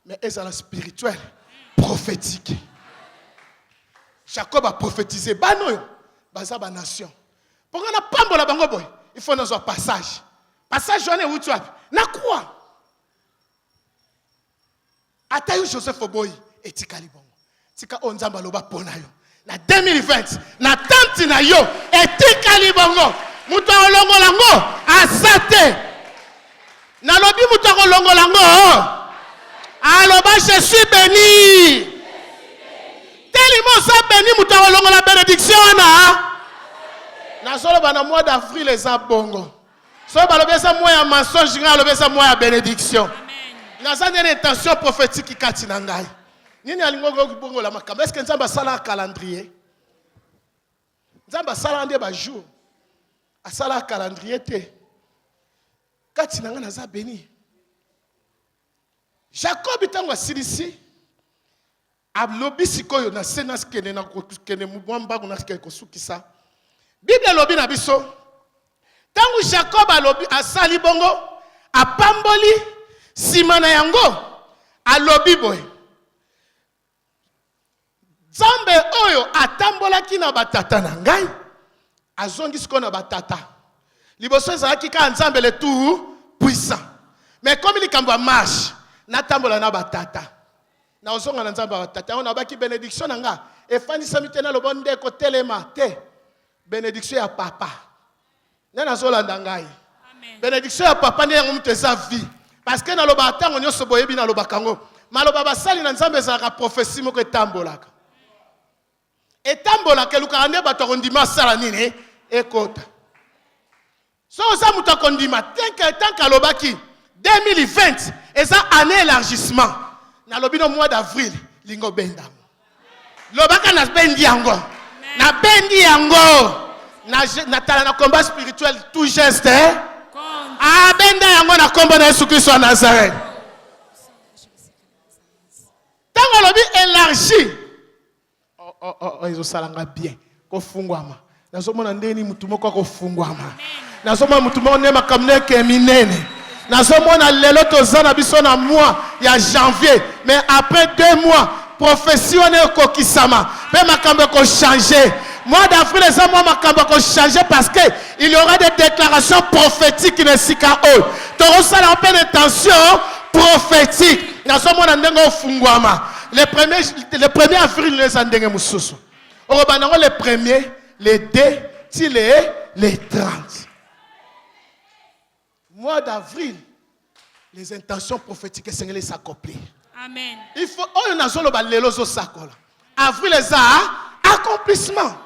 mais elle est spirituelle, prophétique. Jacob a prophétisé. Banoyo, baza ba nation. Pour qu'on a pas la bango boy, il faut dans un passage. Passage journée où tu as. Na quoi? Atayo Joseph Oboy et Tikali bongo. Tika onzamba loba ponayo. Na 2020, na tante na yo et Tikali bongo. Muto olongo lango asate. Nalobi mutako longo lango. Aloba je suis béni. Tellement ça béni mutako longo la bénédiction na. Na solo bana mois d'avril les abongo. So balobe ça mois ya mensonge nga alobe ça mois ya bénédiction. Amen. Na ça une intention prophétique qui kati na ngai. Nini alingo bongo la makamba. Est-ce que nzamba sala calendrier? Nzamba sala ndé ba jour. A sala calendrier te. Kati nanga naza béni. Jacob itango silisi ablobi sikoyo na senas kene na kene mubamba kuna ko sukisa. Bible lobi na biso. Tango Jacob alobi asali bongo apamboli simana yango alobi boy. Zambe oyo atambola kina batata na ngai azongi sikona batata. Liboso ezalaki ka nzambe le tout puissant. Mais comme il kamba marche, natambola na batata na ozonga na nzambe batata on abaki bénédiction nanga efandisa mitena lobo ndeko telema te bénédiction ya papa nana zolanda ngai bénédiction ya papa ne yango mutu eza vie parce que na loba tango nyoso boyebi na loba kango maloba basali na nzambe ezalaka prophétie moko etambolaka etambolaka elukaka nde bato akondima asala nini ekota so oza moto akondima tanke alobaki 2020 eza année élargissement nalobi no mois d'avril lingo bendango lobaka na bendi yango na bendi yango na tala na combat spirituel tout geste benda yango na kombo na Yesu Kristo wa Nazareth tango lobi élargi ezosalanga bien kofungwama nazomona ndeni mutu moko kofungwama nazomona mutu moko ne makamne ke minene nazomona lelo tozana biso na mois ya janvier mais après 2 mois prophétie on est kokisama pe makambe ko changer mois d'avril les mois makambe ko changer parce que il y aura des déclarations prophétiques qui ne sika ol torosala peine intention prophétique nazomona ndengo ofungwama le 1er avril les andenge mususu orobanango le 1er les 2 ti les 30 mois d'avril les intentions prophétiques sengeli s'accomplir. Amen. Il faut on na zolo ba lelo zo sakola. Avril les accomplissement.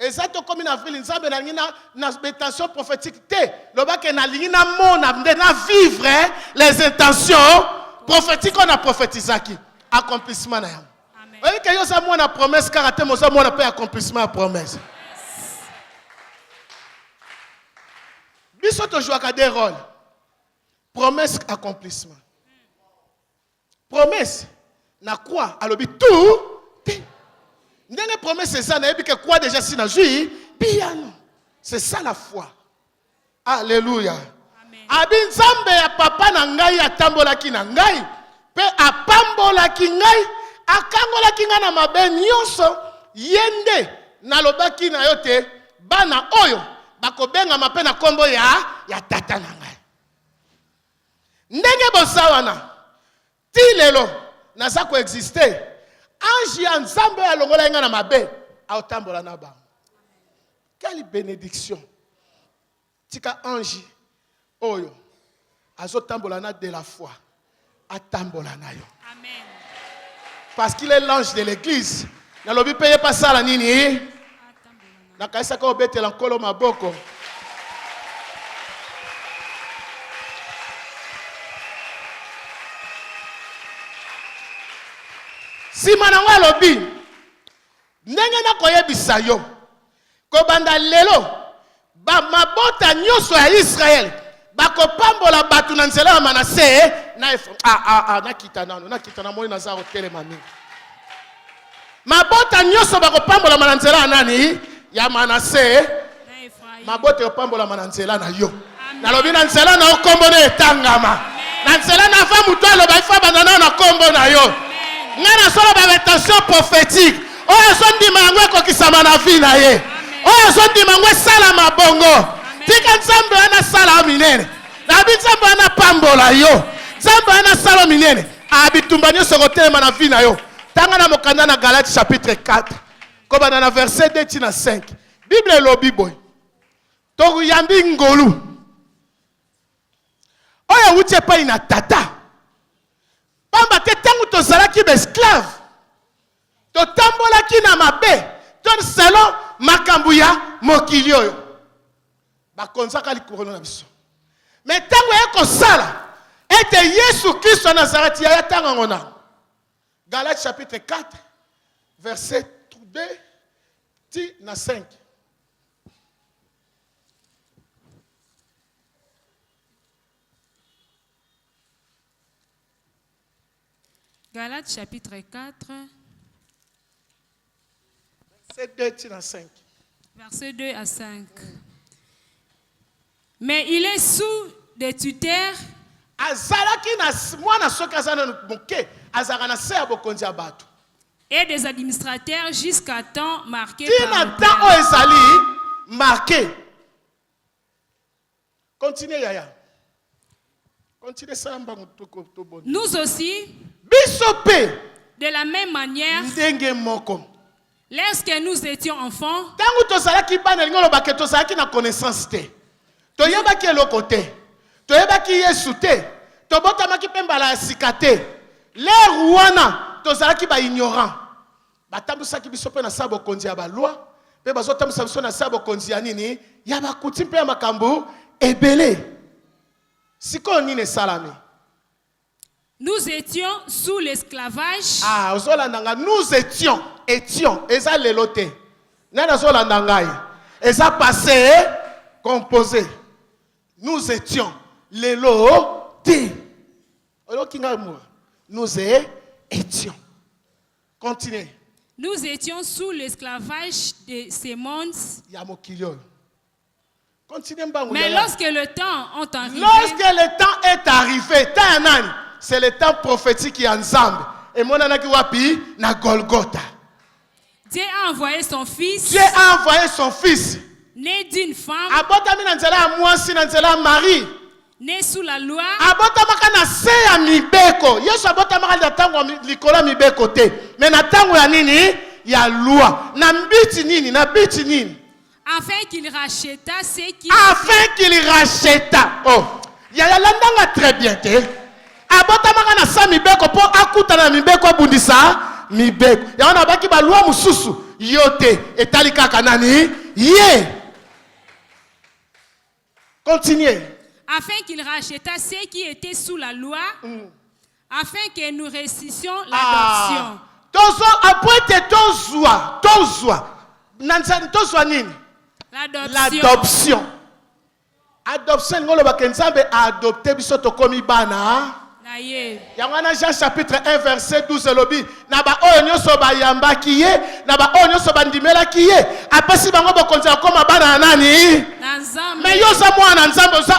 Exacto comme en avril nzambe na ngina na intention prophétique te lobake na lingina mona na vivre les intentions prophétiques on a prophétisaki accomplissement na yango. Amen. Oui que yo sa mona promesse karaté mo sa mona pe accomplissement à promesse. Biso to jouaka des rôles. Promesse accomplissement. Promesse na quoi alobi tout ndenge promesse c'est ça na yebi que quoi déjà si na jui piano c'est ça la foi. Alléluia. Abi nzambe ya papa na ngai atambolaki na ngai pe apambolaki ngai akangolaki ngai na mabe nyonso yende nalobaki na yo te bana oyo bakobenga mape na kombo ya tata na ngai ndenge bosawana ti lelo naza ko exister ange ya nzambe alongola nga na mabe aotambola na bango. Quelle bénédiction tika ange oyo azotambola na de la foi atambola na yo. Amen. Parce qu'il est l'ange de l'église nalobi peye pas ça la nini na kaisa ko betela nkolo maboko. Si manango alobi ndenge na koyebisa yo kobanda lelo ba mabota nyonso ya Israël bakopambola batu na nzela ya Manase na nakita na moi na za hotel mami mabota nyonso bakopambola na nzela ya nani ya Manase mabota opambola na nzela na yo nalobi na nzela na okombo na etangama na nzela na va mutu aloba ifa bandana na kombo na yo ngana solo ba intention prophétique oyo sondima yango ekokisama na vie na ye oyo sondima yango esala mabongo tika nzambe ana sala minene na nzambe ana pambola yo nzambe ana sala minene abitumba nyonso kotelema na vie na yo tanga na mokanda na Galates chapitre 4 kobana na verset 2 tina 5 Bible elobi boy tokuyambi ngolu oyo wuti epai na tata pamba te tangu tozalaki esclave totambolaki na mabe to selon makambo ya mokili oyo bakonzaka likolo na biso mais tango ekosala ete Yesu Kristo wa Nazareth ya tanga ngona Galates chapitre 4 verset 2 ti na 5 Galates chapitre 4 verset 2 à 5. Verset 2 à 5. Mais il est sous des tuteurs et des administrateurs jusqu'à temps marqué par le Père. Marqué. Continuez, Yaya. Nous aussi, de la même manière, lorsque nous étions enfants, batambusaki biso pe na sabo konzi ya baloi pe bazotambusa biso na sabo konzi ya nini ya bakuti mpe ya makambo ebele sikoyo nini esalami. Nous étions sous l'esclavage. Ozolandanga nous étions eza lelo te nani azolanda ngai eza passé composé nous étions lelo te oloki ngai mo nous étions. Continuez. Nous étions sous l'esclavage de ces mondes. Mais lorsque le temps est arrivé, c'est le temps prophétique qui est ensemble. Et mon anaki wapi na Golgotha. Dieu a envoyé son fils. Né d'une femme. Abotami na nzela mwasi na nzela Marie. Né sous la loi. Abotamaka na se ya mibeko. Yesu abotamaka na tango likola mibeko te. Mais na tango ya nini? Ya loi. Na mbiti nini? Na biti nini? Afin qu'il racheta ceux qui... Afin qu'il racheta. Oh. Ya landanga très bien te. Abotamaka na sa mibeko po akuta na mibeko bundisa mibeko. Ya wana baki ba loi mususu. Yote etali kaka nani? Ye. Continuez. Afin qu'il racheta ceux qui étaient sous la loi, afin que nous réussissions l'adoption. L'adoption. Adoption, ngolo bakenzambe adopté biso tokomi bana. Yangana Jean chapitre 1 verset 12 lobi na ba oyo nyoso ba yamba kiye na ba oyo nyoso bandimela kiye apesi bango bokonza koma bana nani mais yo za mwana nzambe oza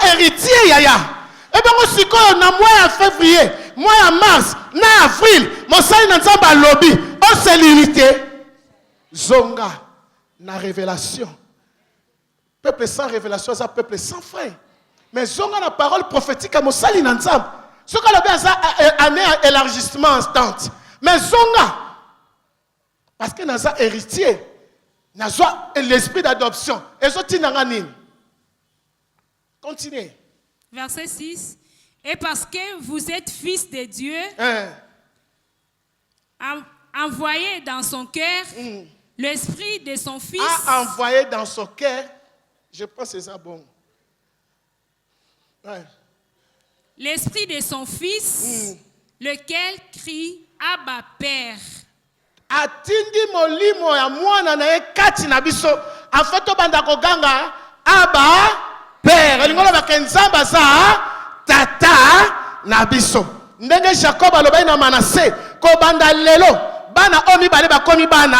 héritier yaya et bango sikoyo na mois ya février mois ya mars na avril mosali na nzambe alobi o c'est l'unité zonga na révélation peuple sans révélation c'est peuple sans frère. Mais zonga la parole prophétique à Mosali Nanzam. Ce qu'on a bien année élargissement instant. Mais zonga parce que naza héritier, naza l'esprit d'adoption. Et zoti nanganin. Continuez. Verset 6. Et parce que vous êtes fils de Dieu, envoyé dans son cœur l'esprit de son fils. A envoyé dans son cœur. Je pense que c'est ça bon. Ouais. L'esprit de son fils, lequel crie Abba Père. Atindi molimo ya mwana na ye kati na biso afeto banda koganga Abba Père. Elingola bakenzamba za tata na biso. Ndenge Jacob alobai na Manassé ko banda lelo bana omi bale bakomi bana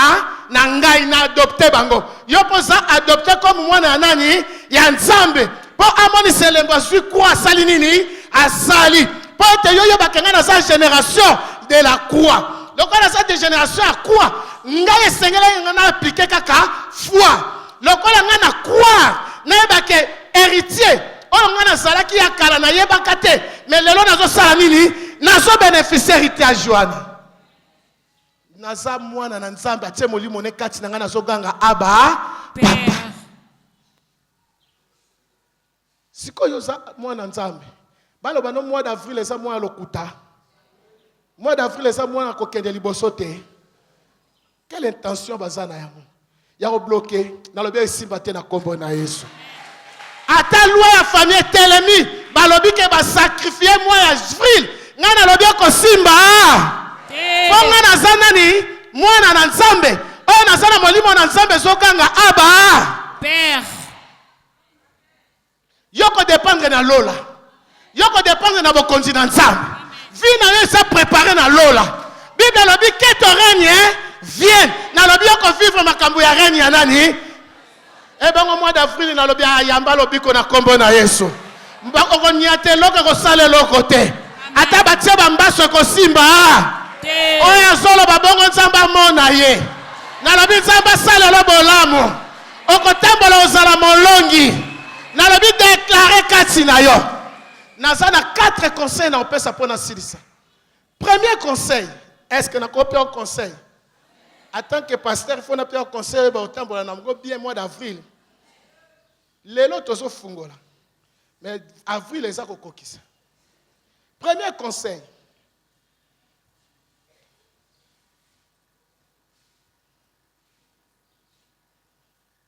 na ngai na adopté bango. Yo poza adopté comme mwana nani ya Nzambe. Pour amoni selemba suis quoi salinini a sali. Pour te yoyo bakenga na sa génération de la croix. Donc on a cette génération à quoi? Ngaye sengela ngana appliquer kaka foi. Lokola ngana croire na yebake héritier. On ngana sala ki akala na yebaka te. Mais lelo nazo sala nini? Nazo bénéficier héritage Joani. Naza mwana na Nzambe atie molimo ne kati na ngana zo ganga Abba Papa. Siko yoza mwana Nzambe. Balo bano mois d'avril eza mois lokuta. Mois d'avril eza mois kokende liboso te. Quelle intention bazana yango? Ya ko bloquer na lobi esimba te na kombo na Yesu. Ata loi ya famille telemi balobi ke ba sacrifier mois ya avril. Ngana lobi ko simba. Fonga na zanani mwana na Nzambe. O na zana molimo na Nzambe zokanga Abba Père. Yoko dépendre na lola. Yoko dépendre na bokonzi na Nzambe. Vie na yo sa préparer na lola. Bible lobi que ton règne vienne. Na lobi yoko vivre makambo ya règne ya nani? E bango mois d'avril na lobi ayamba lobi ko na kombo na Yesu. Mbako ko nyate loko ko sale loko te. Ata batie ba mbaso ko simba. Oya solo ba bongo Nzamba mona ye. Na lobi Nzamba sale lo bolamo. Oko tambola ozala molongi. Na lobi déclarer kati na yo. Nazana 4 conseils na opesa pour Silisa. Premier conseil, est-ce que na copie un conseil? En tant que pasteur, il faut na un conseil autant pour la bien mois d'avril. Les lots tozo fungola. Mais avril les a kokokisa. Premier conseil.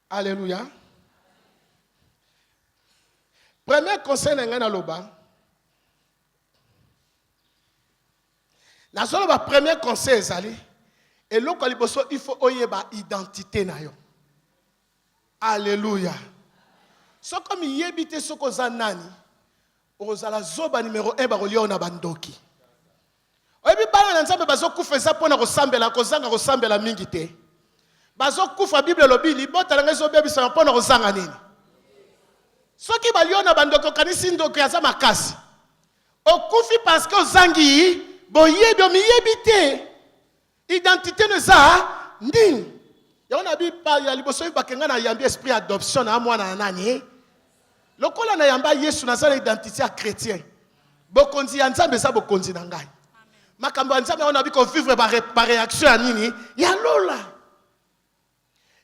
Alléluia. Premier conseil na loba. Na solo ba premier conseil ezali. Et loko liboso il faut oyeba identité na yo. Alléluia. So comme yebite soko za nani. Ozala zoba numéro 1 ba kolio na bandoki. Oyebi bana na nzambe bazokufa eza pona kosambela kozanga kosambela mingi te. Bazokufa Bible lobi libota na ngezo bebisa pona kozanga nini. Soki baliona bandoko kanisi ndoko ya za makasi. Okufi parce que ozangi boyebi omiyebite. Identité ne za ndini. Yaona bi pa ya liboso bakenga na yambi esprit adoption na mwana na nani. Lokola na yamba Yesu na za identité chrétien. Bokonzi ya nzambe za bokonzi na ngai. Makambo ya nzambe ona bi ko vivre par réaction ya nini? Ya lola.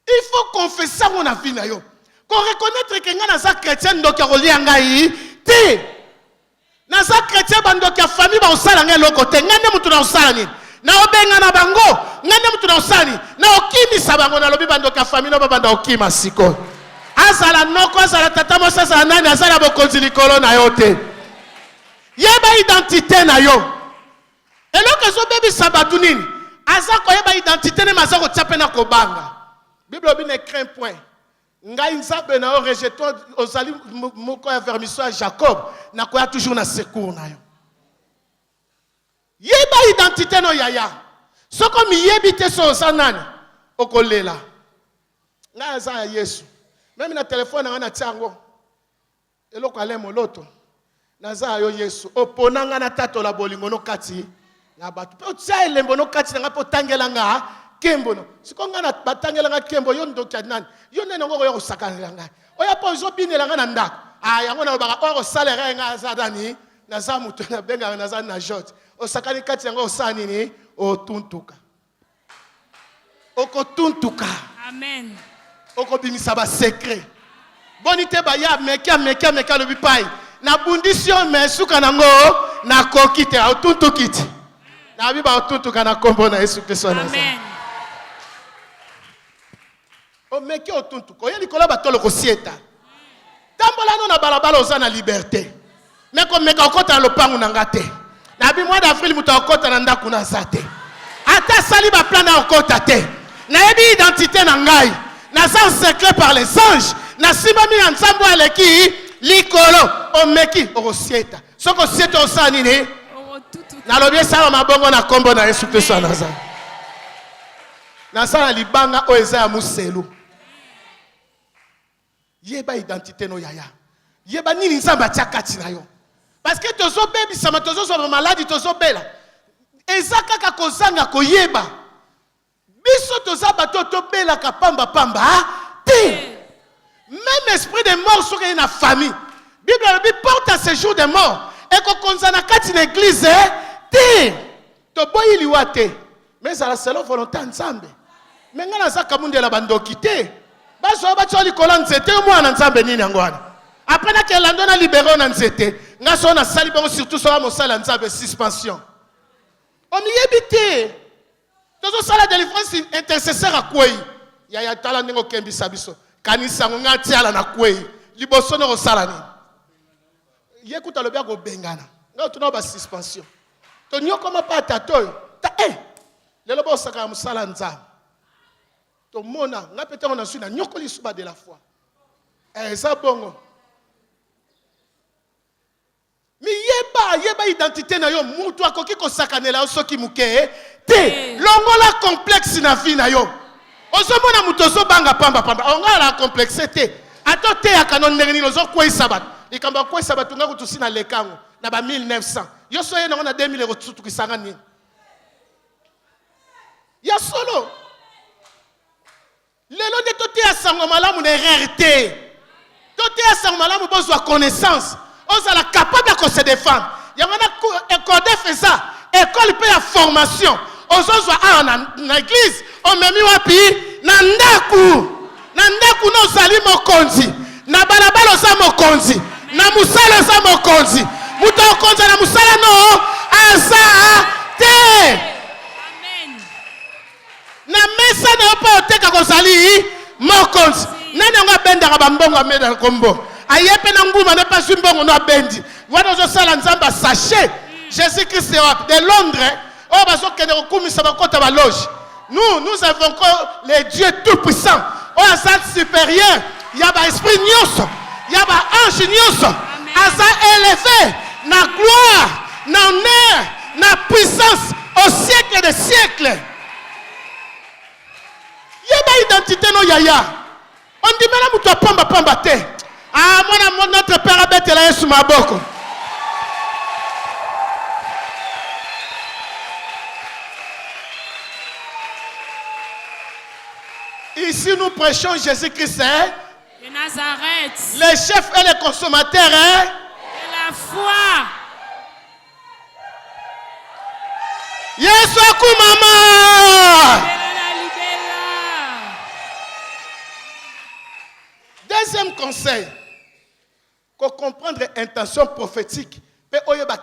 Il faut confesser mon avis na yo. Qu'on reconnaître que nga na za chrétien donc ya kolia ngai te. Na za chrétien bandok ya famille ba osala ngai lokote ngane mutu na osala nini? Na obenga na bango ngane mutu na osani na okimi sabango na lobi bandok ya famille no banda okima siko. Azala noko azala tata mosa azala nani azala bokonzi likolo na yo te. Yeba identité na yo. Eloko zo bebi sabatu nini? Aza ko yeba identité ne mazako tsape na kobanga. Bible obi ne craint point. Ngai nzabe na o rejeto ozali moko ya vermission à Jacob na ko ya toujours na secours na yo. Yeba identité no yaya. Soko mi yebite so sanani okolela. Nga za Yesu. Même na téléphone nga na tiango. Eloko ale moloto. Na za yo Yesu. Opona nga na tato la bolingo no kati na batu. Pe otsa elembo no kati nga po tangela nga kembo no. Siko nga na batangela nga kembo yo ndoki nani. Yo nene ngo yo sakana nga. Oya po zo binela nga na ndako. Ah yango na baka o salaire nga za dani na za mutu na benga na za na jote. Osakani kati yango osani ni otuntuka. Okotuntuka. Amen. Okobimisa ba secret. Bonite ba ya meka le bipai. Na bundisio mesuka nango na kokite otuntukiti. Na biba otuntuka na kombo na Yesu Kristo na. Amen. O meki otuntuka. Oye likola batolo kosieta. Tambola no na balabala ozana liberté. Meko meka okota lopangu na ngate. Na bi mois d'avril muta okota na ndaku na zate. Ata sali ba plan na okota te. Na yebi identité na ngai. Na sans secret par les anges. Na simba mi na nzambo aleki likolo omeki okosieta. Soko sieta osani ne. Na lobie sala mabongo na kombo na Yesu Kristo na za. Na sala libanga o eza ya muselu. Yeba identité no yaya. Yeba nini nzambe atyakati na yo. Parce que tozo bebi sama tozo so maladi tozo bela. Eza kaka kozanga koyeba. Biso toza bato to bela ka pamba te. Même esprit de mort sur une famille. Bible porte à ce jour de mort. Et ko konzana kati na église te. To boyi liwate. Mais ça la seule volonté nzambe. Mais ngana za kamundela bandoki te. Baso ba tsoli kolanze te mwana nzambe nini ngwana. Après na kelando na libérer na nzete. Nga so na sali bango surtout so mo sala nzambe suspension. On y habite. Tozo sala délivrance intercesseur a kwei. Ya tala ndingo kembi sabiso. Kanisa nga tiala na kwei. Liboso no sala ni. Yekuta lobia go bengana. Nga tuna ba suspension. To nyoko ma pa tatoy. Ta lelo bo saka musala nzambe. To mona nga pete on a su na nyoko li suba de la foi. Ça bongo. Mi yeba identité na yo mutu akoki ko sakanela soki muke te longola complexe na vie na yo ozomona mutu ozo banga pamba onga la complexité ato te akanon ndengeni ozo kwei sabat likamba kwei sabat nga kutusi na lekango na ba 1900 yo soye na 2000 euro tutu kisanga nini ya solo lelo de tote asango malamu na rarité tote asango malamu bozwa connaissance. on est capable de se défendre. Il y a un code fait ça. École paye la formation. On soit en église, on met mis wapi nandaku. Nandaku no sali mokonzi. Na balabala osa mokonzi. Na musala osa mokonzi. Muto okonzi na musala no asa te. Amen. Na mesa na opa oteka kozali mokonzi. Nani nga benda ka bambongo ameda kombo. Ayepe na nguma ne pas mbongo no bendi. Wana zo sala nzamba sachet. Jésus-Christ de Londres. Oh baso kende kokumisa bakota ba loge. Nous avons encore les dieux tout puissants. Oh asal supérieur. Il y a ba esprit nyoso. Il y a ba ange nyoso. Asa élevé na gloire, na honneur, na puissance au siècle des siècles. Il y a ba identité no yaya. On dit maintenant muto pamba pamba te. Ah moi notre père abete la Yesu maboko. Ici, nous prêchons Jésus-Christ. De Nazareth. Les chefs et les consommateurs. De la foi. Yesu akumama. Deuxième conseil. Pour comprendre l'intention prophétique.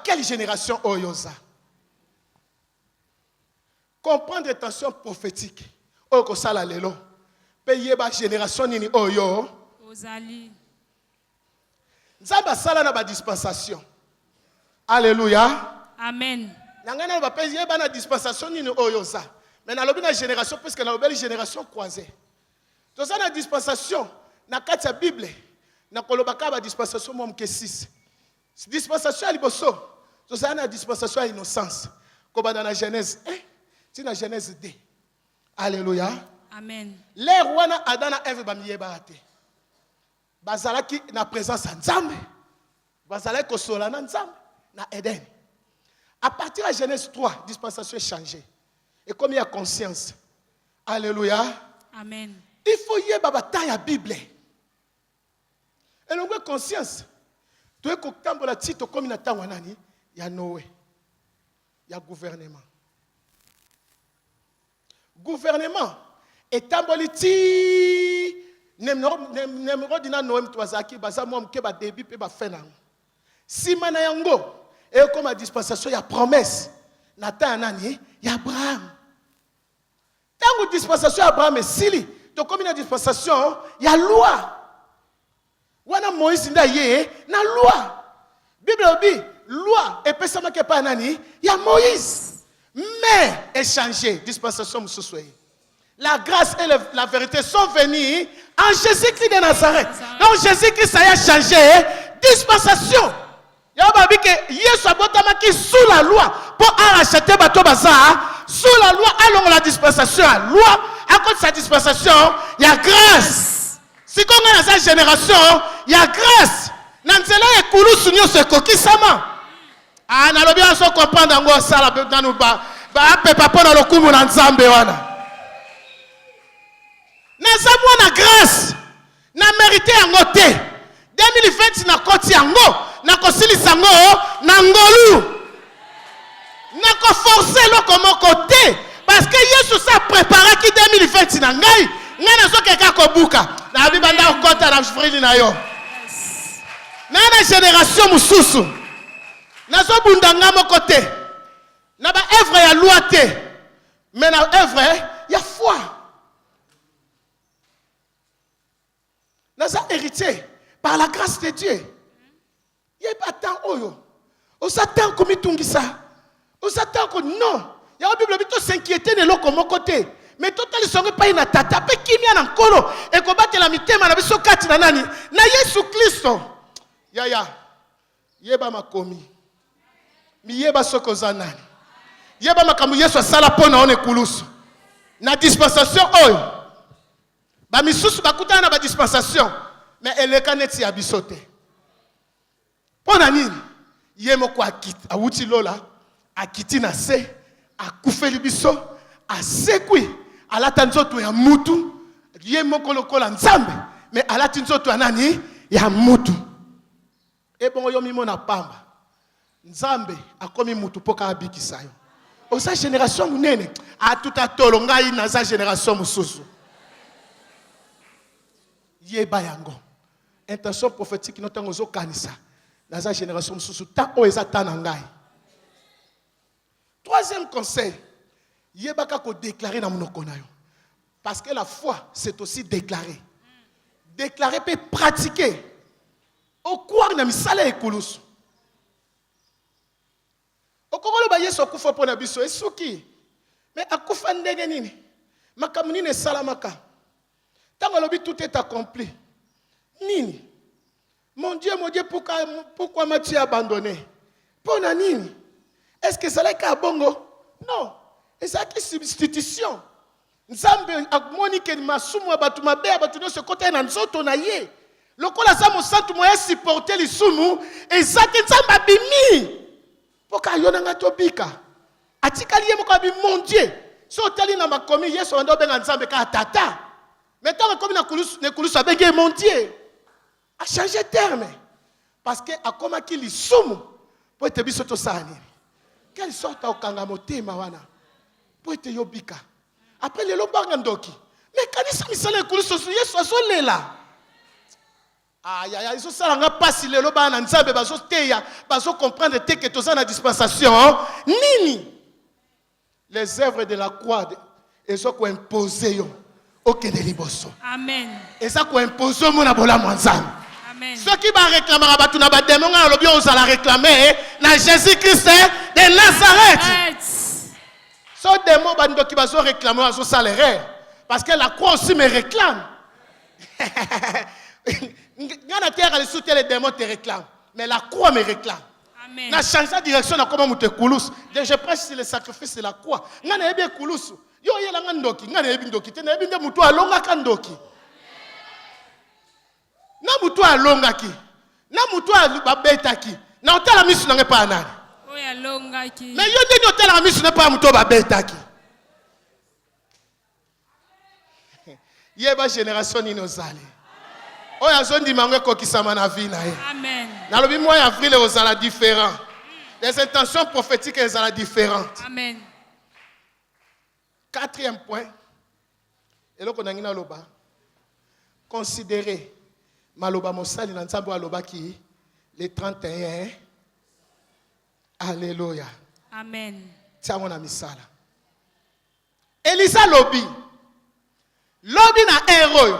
Quelle génération oyosa? Comprendre l'intention prophétique. Oyokosala lelo. Payer ba génération nini oyo Ozali. Nzamba sala na ba dispensation. Alléluia. Amen. Nangana ba payer ba na dispensation nini oyo za. Mais na lobi na génération puisque na lobi génération croisée. To ça na dispensation na kati ya Bible na kolobaka ba dispensation mom ke 6. Dispensation liboso. To ça na dispensation à innocence. Ko ba na Genèse 1, ti na Genèse 2. Alléluia. Amen. Les wana Adana Eve bamiyeba te. Bazalaki na présence en Nzambe. Bazalaki kosola na Nzambe na Eden. À partir de Genèse 3, dispensation est changée. Et comme il y a conscience. Alléluia. Amen. Il faut y avoir bataille à Bible. Et l'on a conscience. Tu es comme la titre comme il y a Noé. Il y a gouvernement. Gouvernement. Et tamboliti nemro dina noem twazaki baza mom ke ba début pe ba fena simana yango et comme a dispensation ya promesse nata nani ya Abraham tango dispensation ya Abraham sili to comme une dispensation ya loi wana Moïse nda ye na loi Bible obi loi et pesama ke pa nani ya Moïse mais échanger dispensation mususwe. La grâce et la vérité sont venues en Jésus-Christ de Nazareth. Donc Jésus-Christ ça a changé. Dispensation. Il y a que Yesu abotama qui sous la loi pour racheter bateau bazar. Sous la loi, allons la dispensation. La loi, à cause de sa dispensation, il y a grâce. Si on a dans cette génération, il y a grâce. Nanzela et Koulou Sunyo se coquille sama. Ah, n'a le bien se comprendre en ça la dans nous bas. Bah, papa pour le coup mon ensemble wana. Na grâce na mérité yango te 2020 na koti yango na kosilisa yango na ngolu na ko forcer loko moko te parce que Yesu sa préparé ki 2020 na ngai na zo keka ko buka na bibanda okota na frili na yo na génération mususu na zo bundanga moko te na ba œuvre ya loi te mais na œuvre ya foi. Nous sommes héritiers par la grâce de Dieu. Il n'y a pas tant oyo. On s'attend comme il ça. On s'attend que non. Il y a une Bible qui s'inquiète de l'eau comme côté. Mais tout le monde ne pas une tata. Pe qui vient en colo et qu'on batte la mitema na biso kati na nani. Na Yesu Christo. Yaya. Yeba makomi. Mi yeba soko zanani. Yeba makamu Yesu sala pona one kulusu. Na dispensation oyo. Ba misusu bakuta na ba dispensation mais eleka neti ya bisote pona nini ye moko akiti awuti lola akiti na se akufeli biso asekwi alata nzoto ya mutu ye moko lokola Nzambe mais alati nzoto ya nani ya mutu Et bon, yo mimo na pamba. Nzambe akomi mutu poka abikisa yo. Osa génération munene a tout à tolonga na sa génération mususu. Yeba yango. Intention prophétique notango zo kanisa. Na sa génération mususu ta o ezata na ngai. Troisième conseil, yeba ka ko déclarer na monoko na yo. Parce que la foi c'est aussi déclarer. Déclarer peut pratiquer. Au quoi na misala ekulusu. Okokolo ba Yesu akufa pona biso esuki. Mais akufa ndenge nini? Makambo nini salamaka? Tango lobi tout est accompli. Nini? Mon Dieu, pourquoi m'as-tu abandonné? Pona nini? Est-ce que ça l'a bongo? Non. Et ça qui substitution. Nzambe akmoni ke masumu abatu mabe abatu no se côté na nzoto na ye. Lokola za mo santu moya supporter lisumu ezaki nzamba bimi. Poka yona ngatobika. Atikali ye moko bi mon Dieu. So tali na makomi Yesu ndo benga nzambe ka tata. Maintenant comme na kulusu abenge mon Dieu. A changé terme. Parce que akoma ki lisumu po ete biso to sani. Quelle sorte au kanga motema wana. Po ete yobika. Après les lobanga ndoki. Mais kanisa misala kulusu Yesu azolela. Aïe, aïe, ils sont pas si les lobans en nzambe bazo teya, bazo comprendre que tous en dispensation. Nini? Les œuvres de la croix, ils sont imposées au Kedeliboso. Amen. Et ça qu'on impose au mon abola mwanzam. Amen. Ceux qui vont réclamer à batuna bademon, on va la réclamer na Jésus-Christ de Nazareth. Ce démon bando qui bazo réclamer à son salaire, parce que la croix aussi me réclame. Ngana terre les soutiens les démons te réclament, mais la croix me réclame. Amen. Na change la direction na comment te koulous. Je prêche sur le sacrifice de la croix. Ngana ebe koulous. Yo yela ngandoki, ngana ebe ndoki, te na ebe nde mutu alonga kandoki. Na mutu alonga ki. Na mutu babeta ki. Na otala misu na ngepa nani. Oya longa ki. Mais yo nde otala misu na pa mutu babeta ki. Yeba génération ni nozali. Oya zondi mangwe kokisama na vie na ye. Amen. Na lobi mois avril ozala différent. Les intentions prophétiques elles différentes. Amen. Quatrième point. Et là qu'on a ngina loba. Considérez maloba mosali na nzambo aloba ki le 31. Alléluia. Amen. Tiens na misala. Elisa lobi. Lobi na héros.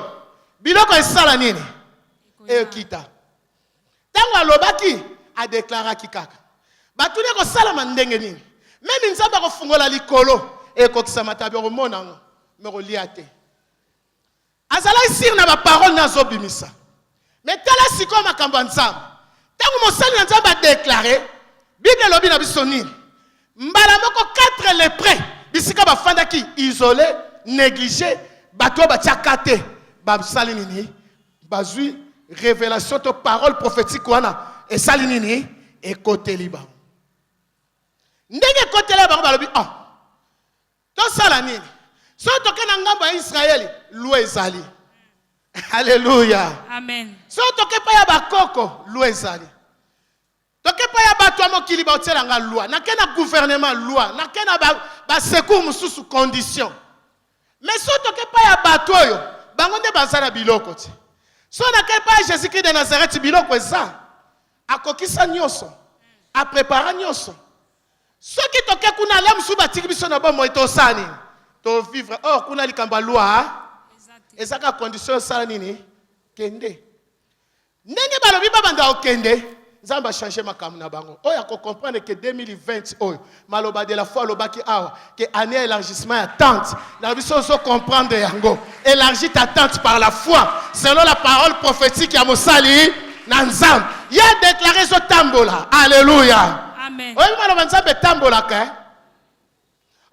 Biloko esala nini? Ekita. Tango alobaki a déclara kikaka. Batune ko sala mandenge nini? Même nzamba ko fungola likolo e ko kisama tabi ko mona me ko liate. Azala isir na ba parole na zobimisa. Mais tala siko makambo nzamba. Tango mosali na nzamba déclarer Bible lobi na biso nini? Mbala moko 4 lépreux bisika bafanda ki isolé, négligé, bato ba tiakate. Babsali nini bazui révélation de parole prophétique wana et sali nini et côté liba ndenge côté liba balobi to sala nini so to kana ngamba Israël loi ezali. Alléluia. Amen. So to ke pa ya bakoko loi ezali. To ke pa ya bato amokili ba otela nga loi na kena gouvernement loi na kena ba secours mususu condition. Mais so to ke pa ya bato yo bangonde bazala biloko ti. So na kepa Jésus-Christ de Nazareth biloko eza. Akokisa nyoso. A prépara nyoso. So ki toke kuna la musu batiki biso na bomo to sani. To vivre kuna likamba loi. Ezaka condition sala nini? Kende. Ndenge balobi babanda okende. Zamba changer makambo na bango. Oya ko comprendre que 2020 maloba de la foi lobaki awa que année élargissement attente. La vision so comprendre yango. Élargis ta tente par la foi selon la parole prophétique ya Mosali nanzam. Il a déclaré ce tambola. Alléluia. Amen. Oya maloba nzambe tambola ka.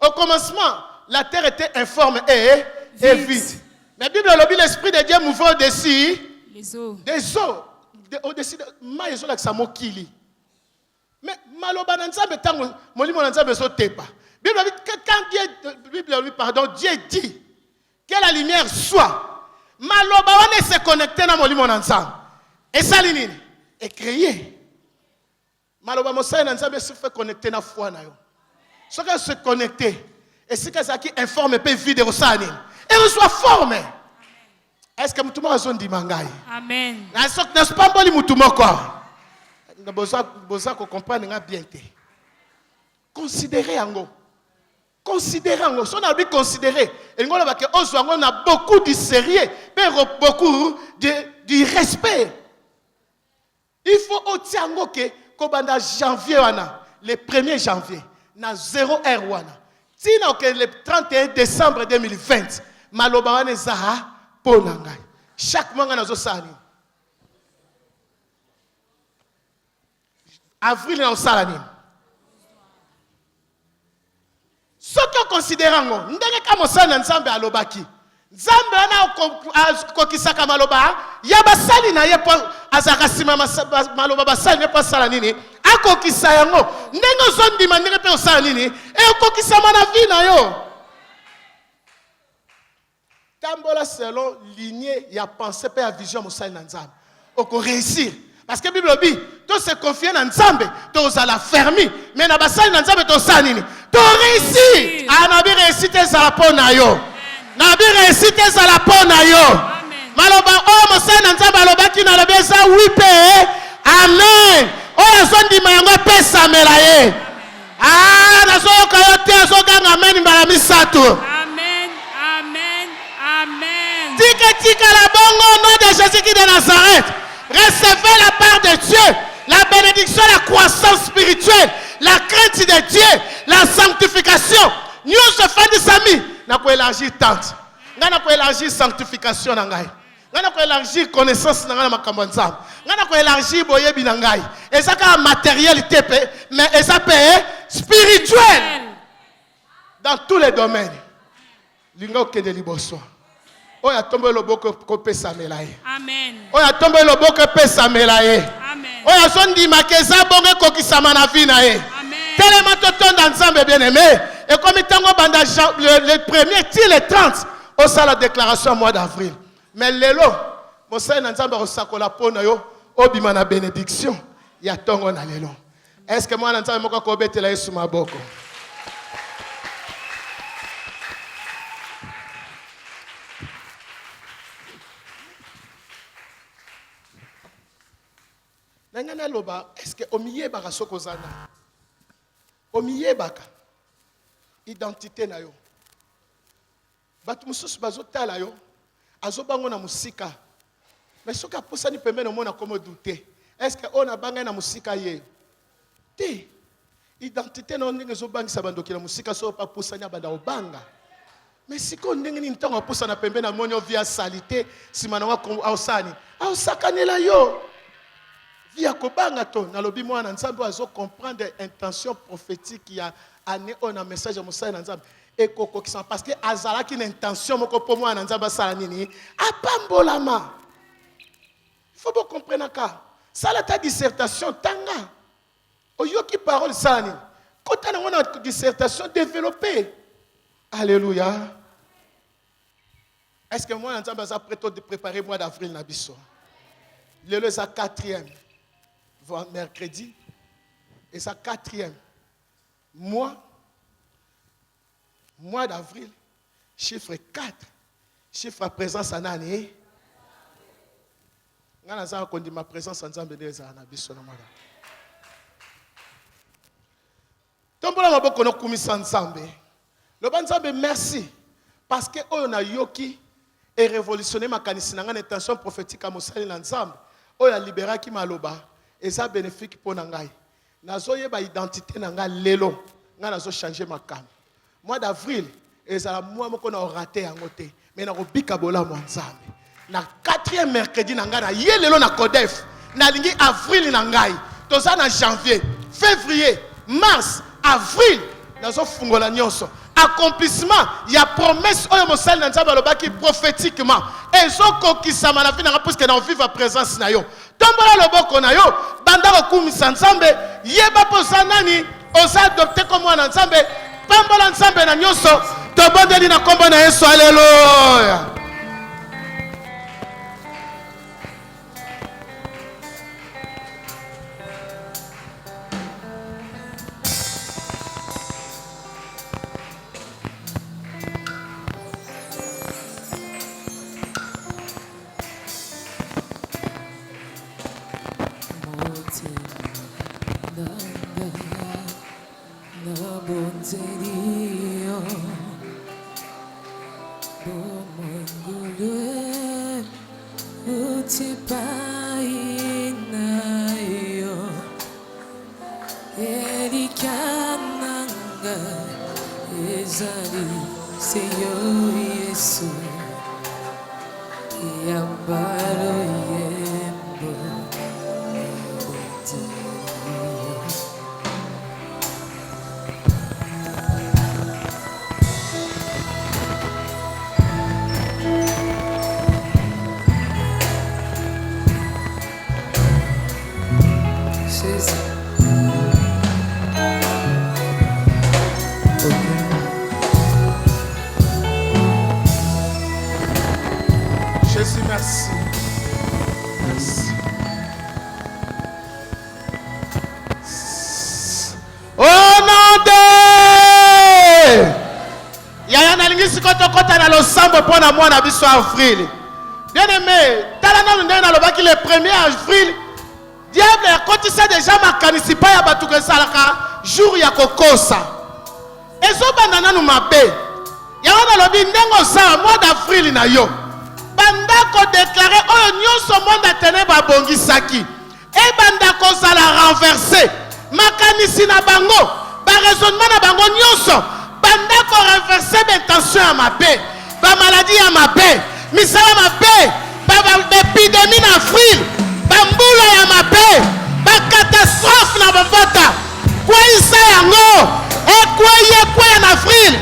Au commencement, la terre était informe et vide. Mais la Bible lobi l'esprit de Dieu mouvant au-dessus Les eaux. des eaux. Au-dessus de maïso la samo kili. Mais maloba nzambe tango molimo nzambe so tepa. Bible Dieu dit que la lumière soit. Maloba on se connecter na molimo nzambe. Et ça nini? Et créer. maloba mosala na nzambe se fait connecter na foi na yo. Ce que se connecter et ce que ça qui informe peut vide osani. Et reçoit forme. Est-ce que mutumo azondi mangai? Amen. Na sok na spamboli mutumo quoi. Na boza ko comprendre nga bien té. Considérez ango. Considérez ango. Si on a bien considéré, et on a beaucoup de sérieux, mais beaucoup de respect. Il faut aussi ango que kobanda janvier wana, le 1er janvier, na 0 heure wana. Tina que le 31 décembre 2020, maloba wana zaha ponanga. Chaque mois na zo sani. Avril na salani. Ce que considérons, ndenge kama sana nzambe alobaki. Nzambe ana kokisaka maloba, ya basali na ye po azakasima maloba basali ne po sala nini? Akokisa yango. Ndenge zondima ndenge pe osala nini? E okokisa na vie na yo. Tambola selon lignée ya pensée pe ya vision mosali na nzambe. Oko réussir. Parce que la Bible dit, tout se confie dans Nzambe, tout ça la fermi, mais na basali na Nzambe to sanini. To réussi. Anabi réussi tes alapona yo. Nabi réussi tes alapona yo. Maloba o mosali na Nzambe aloba ki na lobe za wipe. Amen. O yazondi mayango pesa melaye. Ah nazo kayote azoganga amen mbala misato. Amen. Amen. Amen. Tika la bongo au nom de Jésus-Christ de Nazareth. Recevez la part de Dieu, la bénédiction, la croissance spirituelle, la crainte de Dieu, la sanctification. Nous se faisons des amis. Nous avons élargi tente. Nous avons élargi sanctification. Nous avons élargi connaissance. Nous avons élargi boyebi nangai. Et ça a matérialité, mais ça peut spirituel. Dans tous les domaines. Lingo ke de liboso. Oya tombe loboko kopesa melaye. Amen. Oya tombe loboko pesa melaye. Amen. Oya zondi makeza bonge kokisama na vie na ye. Amen. Tellement totonda nzambe bien aimé. Et comme tango banda le 1er ti le 30, on sa la déclaration au mois d'avril. Mais lelo, mosai na nzambe osakola pona yo, obima na bénédiction, ya tongo na lelo. Est-ce que moi na nzambe moko ko betela Yesu maboko? Nangana loba, est-ce que omiyebaka sokozana? Omiyebaka identité na yo. Batu mususu bazotala yo, azobango na musika. Mais soka posani pembe no mona komo douter. Est-ce que on a banga na musika ye? Te. Identité na ndenge zobangisa bandoki na musika so pa posani abanda obanga. Mais siko ndenge ni ntango posana pembe na monyo via salité, simana wa ausani. Ausakanela yo. Via kobanga to na lobi mwana nzambe azo comprendre intention prophétique ya ane on a message à mosala nzambe et koko qui parce que azala ki une intention moko po mwana nzambe sala nini apambolama. Il faut bien comprendre ka sala ta dissertation tanga oyoki parole sala nini kota na wana dissertation développée. Alléluia. Est-ce que moi nzambe a prêt de préparer mois d'avril na biso? Le sa 4e mercredi et sa 4e mois d'avril, chiffre 4, chiffre à présence en année. Ma présence en Zambie merci parce que on a yoki et révolutionné ma canissina intention prophétique à Mosali l'ensemble. On a libéré qui maloba. Et ça bénéfique pour nangai. Nazoye ba identité nanga lelo. Nga nazo changer ma cam. Mois d'avril, et ça moi moko na raté en côté. Mais na robika bola mo nzambe. Na 4e mercredi nanga na ye lelo na Codef. Na lingi avril nangai. Toza na janvier, février, mars, avril. Nazo fungola nyonso. Accomplissement, il y a promesse oyo mosali na nzambe alobaki prophétiquement. Ezoko kisama na vie na parce que na vive présence na yo. Tombola loboko na yo, banda okumisa nzambe, yeba posa nani, osa adopter comme mwana nzambe, pambola nzambe na nyonso, tobondeli na kombo na Yesu, alléluia. Jésus, merci. Merci. Au nom de Yaya nalingisi kota na losambo pona mwana biso avril. Bien aimé, talana ndena lobaki le 1er avril. Diable a kotisa déjà makanisi pa ya batu ke salaka jour ya kokosa. Ezo banana nu mabe. Yaya na lobi ndengo sa mois d'avril na yo. Bandako déclaré oyo nyonso monde atene babongisaki. E bandako sala renversé. Makanisi na bango, ba raisonnement na bango nyonso. Bandako renversé l'intention à ma paix, ba maladie à ma paix, misala ma paix, ba épidémie na fril, ba mbula ya ma paix, ba catastrophe na bavata. Kwa isa yango, e kwa na fril.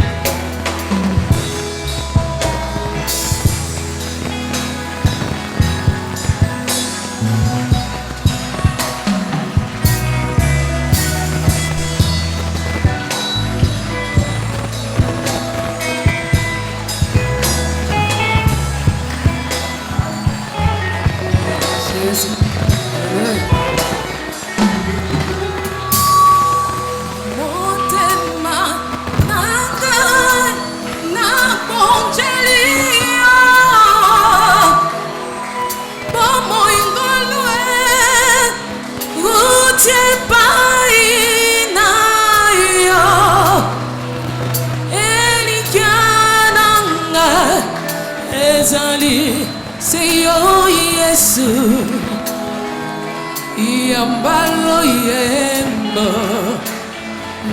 Seyo Yesu Yambalo yembo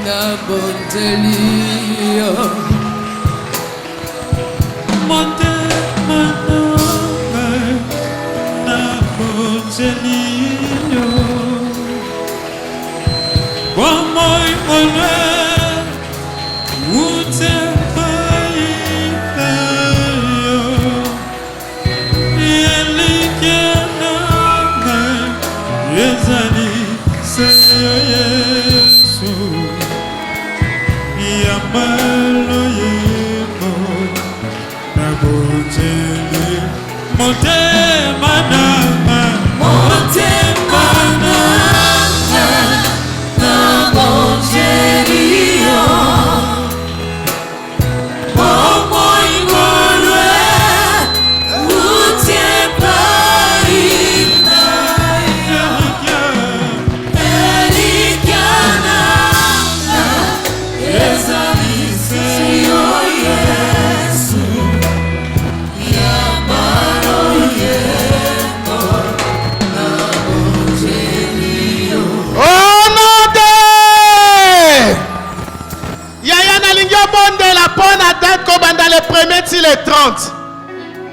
na bontelio Monte manome na bontelio Wamoy mone ute Señor Jesús, y amalo yemo, na botele, monte manama, na bonterio Omoy ngolwe ute paina Dans les premiers til les 30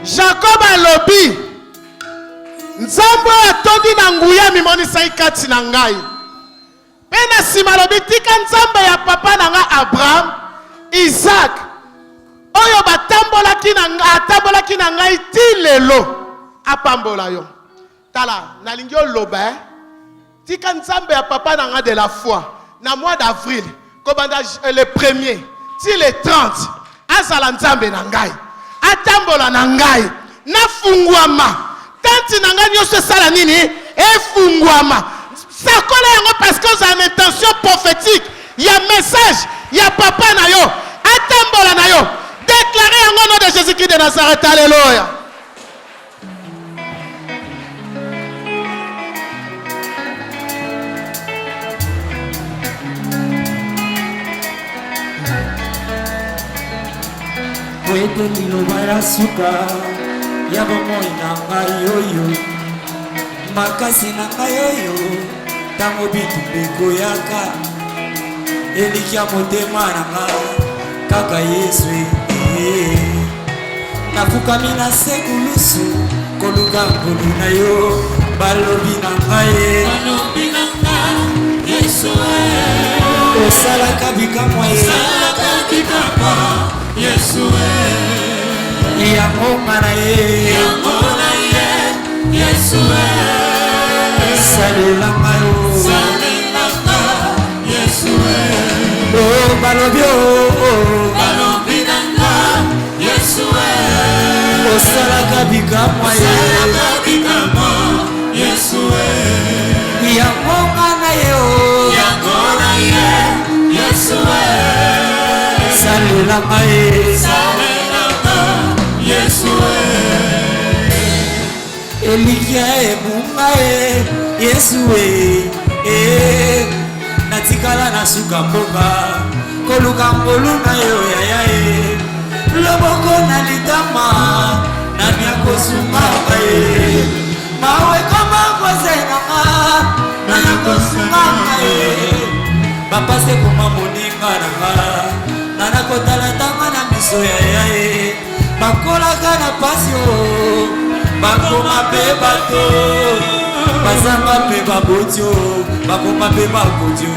Jacob a lobi Nzambo atondi na nguya mimonisa ikati na ngai Pena sima lobi tika nzambe ya papa na nga Abraham Isaac Oyo atambolaki na ngai ti lelo apambola yo Tala nalingi loba Tika nzambe ya papa na nga de la foi Na mois d'avril Kobanda le premier Ti les 30 Azala nzambe na ngai atambola na ngai nafungwama tanti na ngai nyonso esala nini efungwama sakola yango parce que oza na intention prophétique ya message ya papa na yo atambola na yo déclaré yango au nom de Jésus-Christ de Nazareth. Alléluia. ete liloba ya suka ya bomoi na ngai oyo makasi na ngai oyo ntango bitumba ekoyaka elikya motema na nga kaka Yesu nafukami na se kulusu koluka nkolu na yo balobi na ngai Yesu osalaka bikamwa Yesu yango nga na ye Yesu salelanga yo Yesu balobi nanga Yesu osalaka bikamwa Yesu yango nga na ye Yesu salelanga Yesu elikia emunga Yesu natikala na suka mboka koluka ngolu na yo yaya loboko na litama nani akosungaka mawe koma kozenanga nani akosungaka bapase koma moninga nanga nana kotalatanga na miso yaya bakolaka na pasio bakoma pe bato bazanga pe babotio bakoma pe bakotio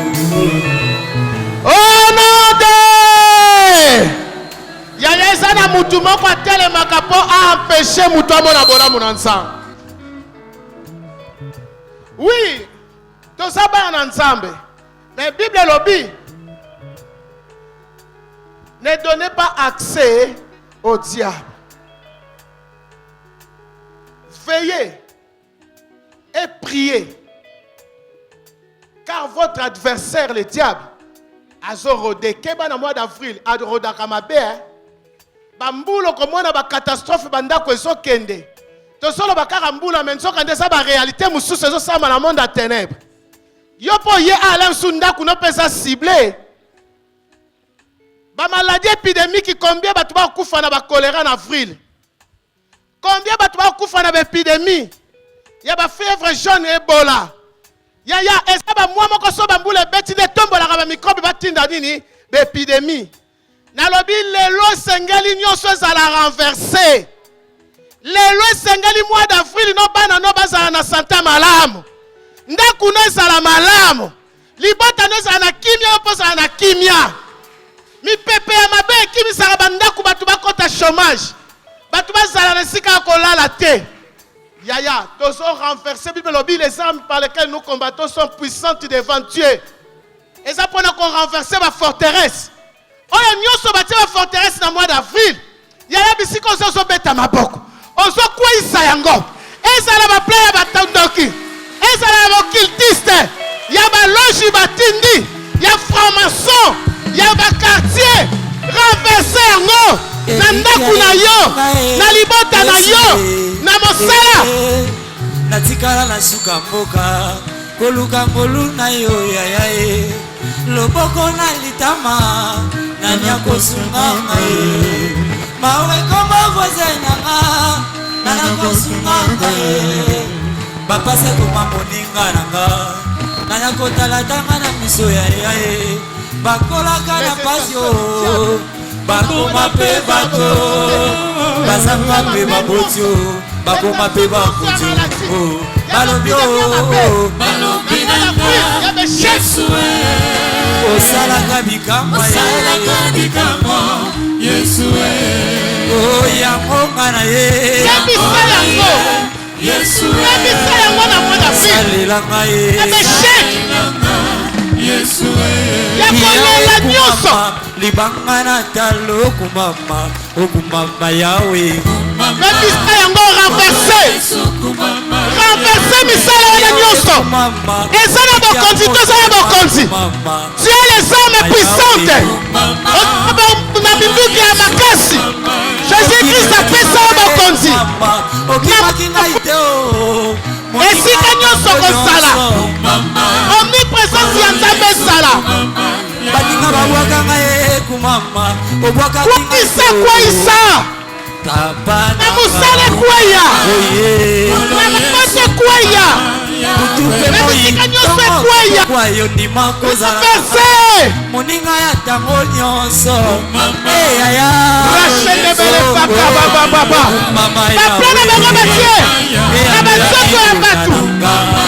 oh non de yaya eza na mutu moko atelemaka mpo aempêche mutu amona bolamu na nzambe oui toza bana na nzambe mais Bible elobi ne donnez pas accès au diable. Veillez et priez, car votre adversaire, le diable, a rodé keba na mois d'avril, a rodé kamabe, bambulo komona ba catastrophe bandako ezo kende. Tosolo bakara mbula menso kande sa ba réalité mususu ezo sama na monde à ténèbres. Yo po ye ala sunda kuno pesa ciblé. Ba maladie épidémique combien batu ba kufa na ba choléra en avril. Combien batu ba kufa na ba épidémie. Ya ba fièvre jaune Ebola. Ya esa ba mwa moko so ba mbula beti ne tombola ba microbe ba tinda nini ba épidémie. Na lobi lelo sengeli nyonso ezala renversé. Lelo sengeli mois d'avril no bana no bazala na santé malamu. Ndaku no ezala malamu. Libota no ezala na kimia po ezala na kimia. Mi pepe ya mabe kimi sara bandaku batu bakota chômage. Batu bazala na sika kolala te. Yaya, tous ont renversé Bible lobby, les armes par lesquelles nous combattons sont puissantes devant Dieu. Et ça pour nous renverser ma forteresse. Oh, nous sommes bâtis ma forteresse dans le mois d'avril. Yaya bisiko zo beta maboko. Ozo kwa isayango. Eza la ba playa batandoki. Eza la occultiste. Ya ba logi batindi. Ya franc-maçon. Ya ba quartier. Renverser yango. Na ndaku na yo. Na libota na yo. Na mosala. Natikala na suka mboka. Koluka ngolu na yo yayae. Loboko na litama. Nani akosunga mawe koma vozenanga. Nani akosunga bapase koma moninga nanga. Nani akotalatanga na miso yayae. Bakolaka na pasio. Bakoma pe bato. Bazanga pe babotio. Bakoma pe bakotio. Balobio. Balobinanga. Yesu osalaka bikamwa Yesu o yango ngana ye Yesu salelanga Yesu yakolela nyonso libanga na talo okumama yawe mabisa yango renversé misala wana nyonso eza na bokonzi toza na bokonzi tu es les armes puissantes na bibuki ya makasi Jésus-Christ apesa bokonzi esika nyonso kosala omniprésence ya nzambe esala baninga babwakanga ye kumama obwaka Kukisa kwa isa na musale kwaya na mkote kwaya na musika nyose kwaya kwayo ndima kozala verse moninga ya tango nyonso eyaya rachene bele paka baba baplana bango batie na banzoto ya batu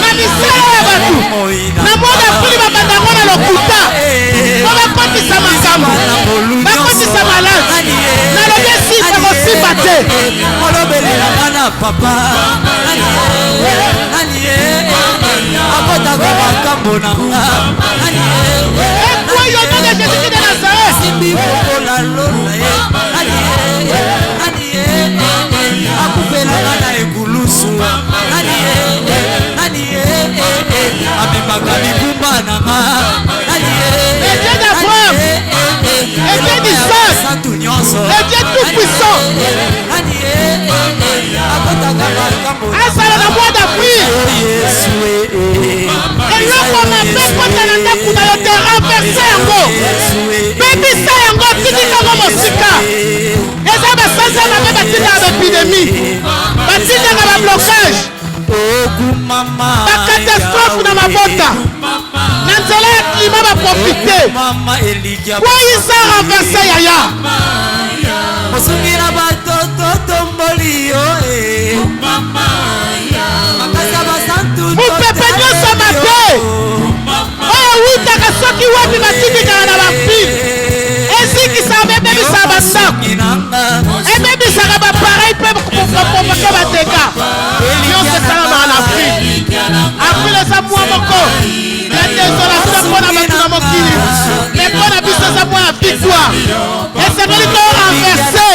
na misala ya batu na mwana fuli babandango na lokuta po bakotisa makambo bakotisa maladi na lobi esika kosimba te molobelela mwana papa akotaka makambo na nga ekwayo nanga jésus de Nazareth simbi kokola lola ye akupelanga na ekulusu amemaka libumba na nga Dieu d'Abraham, Dieu d'Isaac, santu nyonso Dieu tout-puissant, akotaka makambo azala na mois d'avril eloko mabe kota na ndako na yo te renverse yango bebisa yango tikikango mosika eza basanza mabe batindaka baepidemie batindaka bablocage bakatastrophe na mabota na nzela ya klima baprofite kwayisa renverse yaya osungira batoto tomboli yo makasa basantu mopepe nyonso mabe oyo wutaka soki wapi batindikaka na bafile ezikisaka bebebisaka bandako ebebisaka bapareil mpe kopopake bateka nyonso esalamaka na afrike afrike eza mwa moko ya désolation mpo na bato na mokili me mpo na biso eza mwa ya victoire esengeli to renverse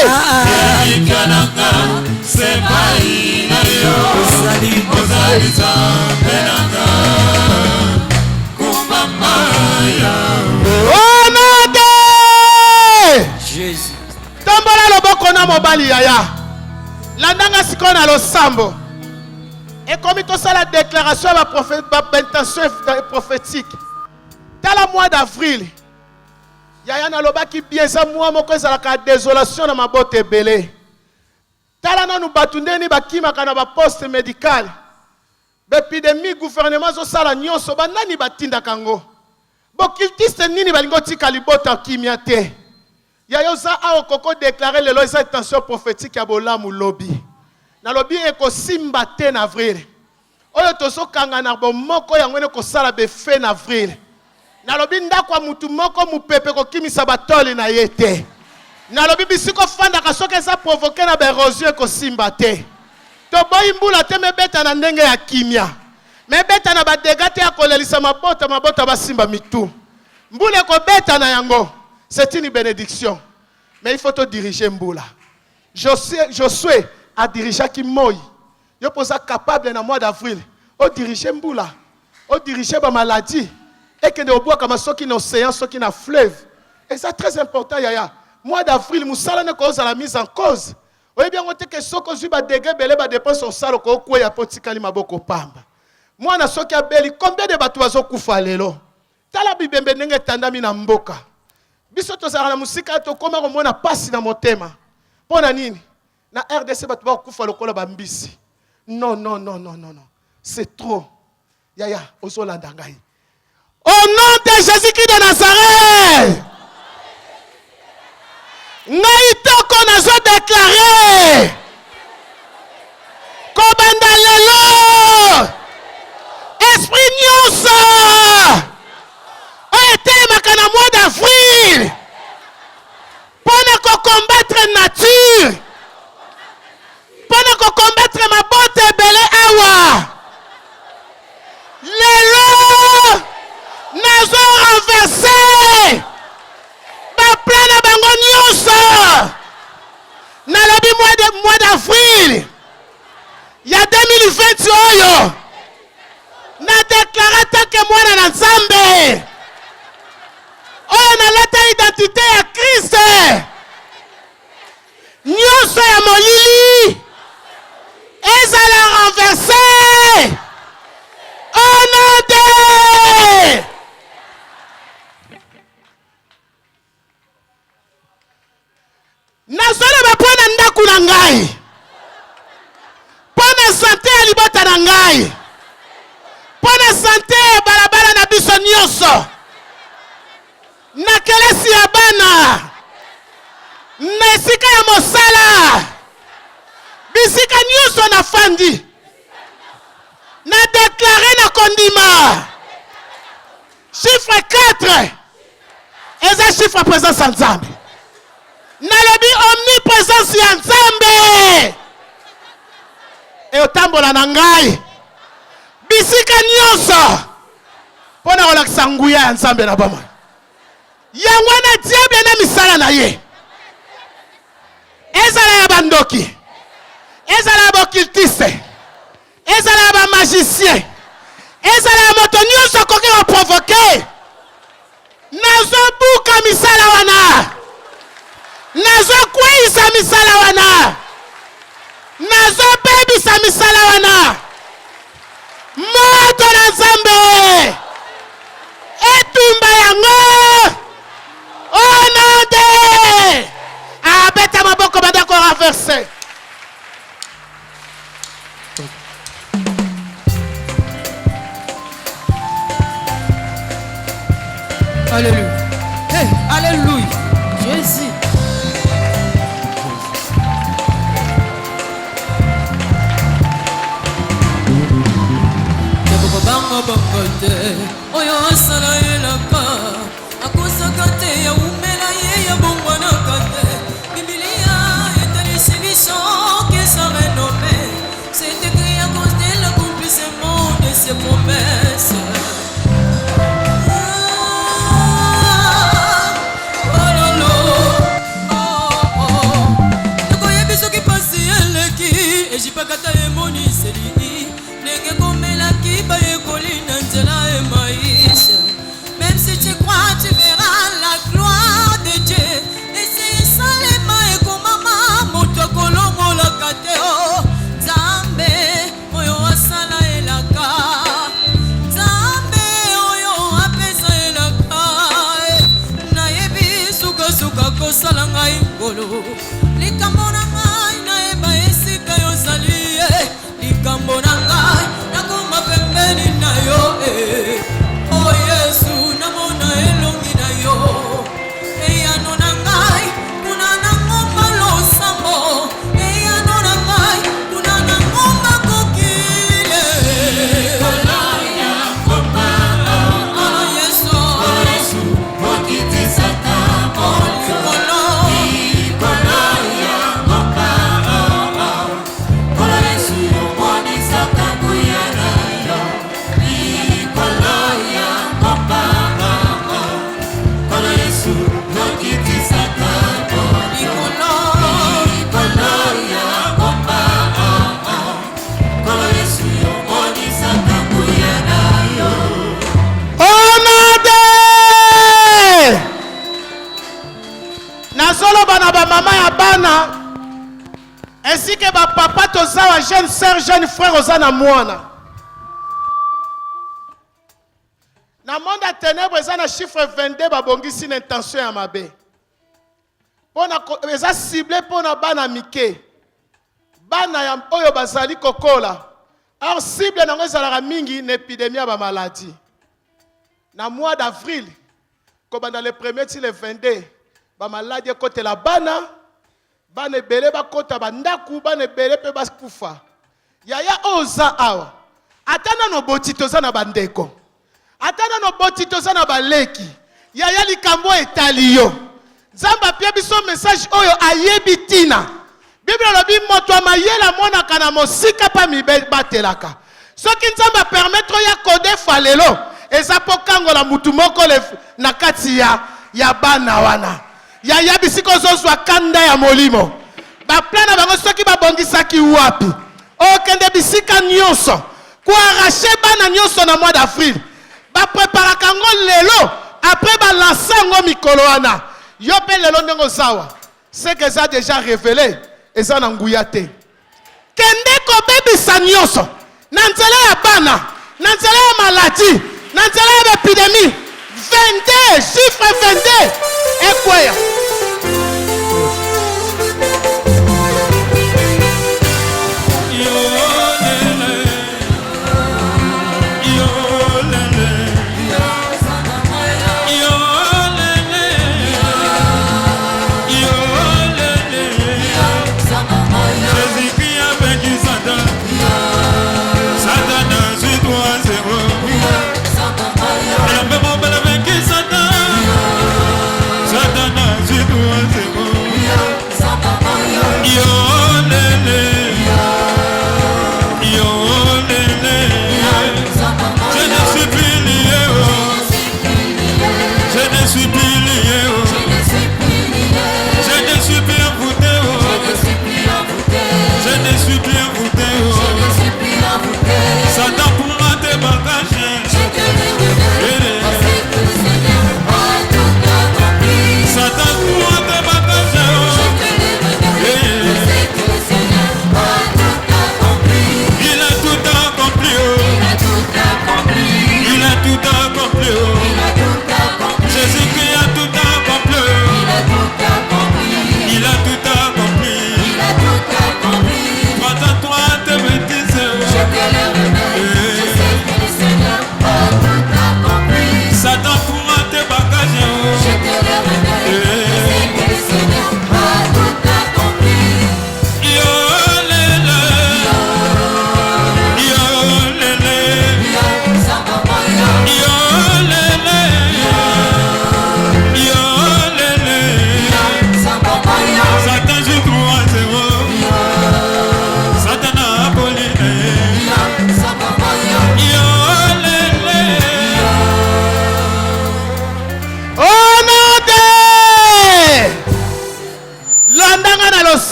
tombola loboko na mobali yaya landanga sikoyo na losambo ekomi tosala déclaration ya baintention prophétique tala mois d'avril yaya nalobaki bien eza mwa moko ezalaka désolation na mabota ebele tala nanu bato ndeni bakimaka na baposte médical baépidémie gouvernement azosala nyonso banani batindaka yango bokiltiste nini balingi otika libota kimia te yaya oza awa koko déclare lelo eza intention prophétique ya bolamu lobi nalobi ekosimba te na avril oyo tozokanga na bomoko yango ene kosala befe na avril nalobi ndako ya mutu moko mupepe kokimisa batoli na ye te nalobi bisiko ofandaka soki eza provoke na baérosion ekosimba te toboyi mbula te mebeta na ndenge ya kimia mebeta na badega te ya kolelisa mabota basimba mitu mbula ekobeta na yango c'est une bénédiction mais il faut te diriger mbula Josué a dirigé qui moi yo posa capable na mois d'avril o diriger mbula o diriger ba maladie et que de bois comme soki na océan soki na fleuve et c'est très important yaya mois d'avril musala ne cause à la mise en cause oye bien ngote que soko zui ba dégâts belé ba dépense au salo ko ko ya potikali maboko pamba moi na soki abeli combien de bato bazokufa lelo tala bibembe ndenge tandami na mboka biso tozala na musika tokoma komona pasi na motema pona nini na RDC bato bakufa lokola bambisi non c'est trop yaya ozolanda ngai au nom de Jésus-Christ de Nazareth ngai toko nazo déclarer kobanda lelo esprit nyonso oyo etelemaka na mois d'avril mpona kocombattre nature mpona kocombattre mabota ebele awa lelo nazo renverse baplan na bango nyonso nalobi mois d'avril ya 2020 oyo nadeklare take mwana na nzambe oyo naleta identité ya Kriste nyonso ya molili ezala renversé au nom de santé ya libota na ngai. Pona santé ya balabala na biso nyonso. Na kelesi ya bana. Na esika ya mosala. Bisika nyonso na fandi. Na déclaré na kondima. Chiffre 4. Eza chiffre présence ya Nzambe. Nalobi omniprésence ya Nzambe. E otambola na ngai. Bisika nyonso. Pona kolakisa nguya ya Nzambe na bama. Yango na diable na misala na ye. Ezala ya bandoki. Ezala ya bokiltiste. Ezala ya ba magicien. Ezala ya moto nyonso koki ko provoquer. Nazobuka misala wana. Nazokwisa misala wana. Nazobebisa misala wana. Moto na Nzambe. Etumba yango. Oh non de. Abeta maboko badako renverser. Alléluia. Hey, alléluia. Jésus. Bango bangote, oyo asala elaka, akosaka te ya umela ye ya bongwana kate. Biblia établit biso que sa renommée, c'est écrit à cause de l'accomplissement de ses promesses. Ejipakata emoni seli nenge komela kiba ekoli na nzela e maisha. Même si tu crois tu verras la gloire de Dieu. Et si salema ekomama moto kolongo la kateo. Nzambe oyo asala elaka. Nzambe oyo apesa elaka. Na yebi suka suka kosala ngai ngolo. Likambo na ngai na eba esika yozali likambo na ngai nakoma pembeni na yo o Yesu namona elongi na yo eyano na ngai kuna na ngomba losambo eyano na ngai kuna na ngomba kokile kolaya ngomba oh Yesu mokitisaka molikolo nazoloba na bamama ya bana ainsi que bapapa toza wa jeune sœur jeune frère oza na mwana na monde ya ténèbre eza na chiffre 22 babongisi na intention ya mabe pona eza ciblé pona bana mike bana ya oyo bazali kokola or cible nango ezalaka mingi na épidémie ya bamaladi na mois d'avril kobanda le 1er ti le 22 bamaladi ekotela bana bana ebele bakota bandaku bana ebele mpe bakufa yaya oza awa ata nano boti toza na bandeko ata nano boti toza na baleki yaya likambo etali yo Nzambe apia biso message oyo ayebi tina Bible lobi moto amayela monaka na mosika pa mibatelaka soki Nzambe apermettre ya kodefa lelo eza pokangola mutu moko na kati ya bana wana yaya bisiko zozwa kanda ya molimo baplana bango soki babongisaki wapi okende bisika nyonso kuarrache bana nyonso na mois d'avril bapreparaka ngo lelo après balansa ngo mikolo wana yo mpe lelo ndenge ozawa ce que eza déjà révélé eza na nguya te kende kobebisa nyonso na nzela ya bana na nzela ya maladi na nzela ya épidémie 22 chiffre 22 ekweya Yo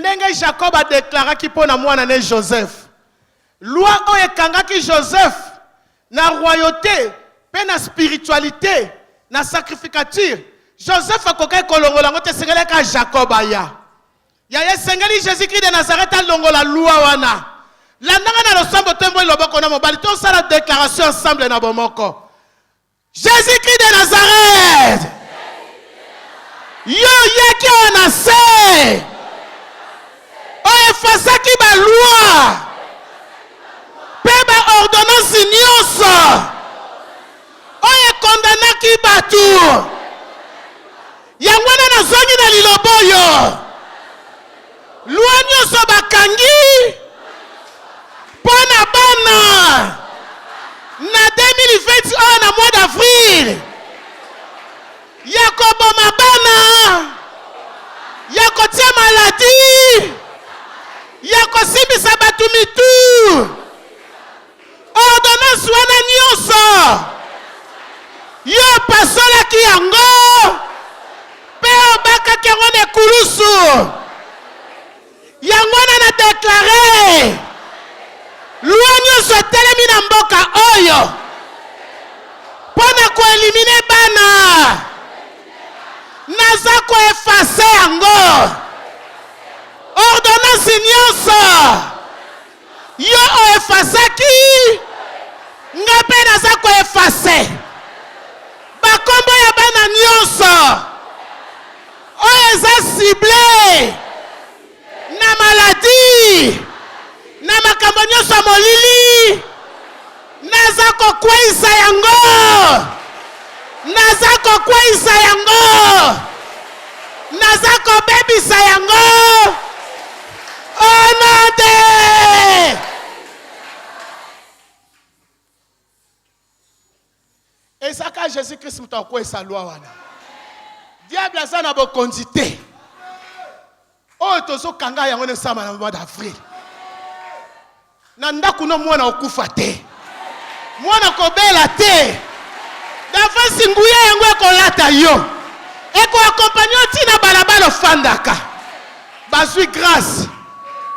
ndenge Jacob a déclaré qu'il peut na mwana ne Joseph. Loi o ekangaki Joseph na royauté, pe na spiritualité, na sacrificature. Joseph a kokai kolongola ngote sengele ka Jacob aya. Ya sengeli Jésus-Christ de Nazareth a longola loi wana. La nanga na losambo tembo loboko na mobali to sala déclaration ensemble na bomoko. Jésus-Christ de Nazareth. Yo yeki ona se. O efasaki ba loi. Pe ba ordonnance nyonso. O e condamnaki batu. Yangwana na zongi na liloboyo. Loi nyonso bakangi. Pona bana. Na 2021 na mois d'avril. Yakobo mabana. Yakotia maladie. Yakosimbisa batu mitu. Ordonnance wana nyonso. Yo pasolaki yango. Pe obakaki yango na ekulusu. Yango wana na deklare. Loi nyonso etelemi na mboka oyo. Pona koelimine bana. Naza koefase yango. Ordonnance nyonso. Yo oefasaki. Nga pe naza koefase. Bakombo ya bana nyonso. Oyo eza ciblé. Na maladie. Na makambo nyonso molili. Naza kokwisa yango. Naza kokwisa yango. Naza kobebisa yango. Onade. Esaka Jésus-Christ mutakwesa loi wana. Diable aza na bokonzi te. Oyo tozokanga yango ne sama na mois d'avril. Na ndaku no mwana okufa te. Mwana kobela te. Dafasi nguya yango ekolata yo. Eko accompagner tina balabala fandaka. Bazui grâce.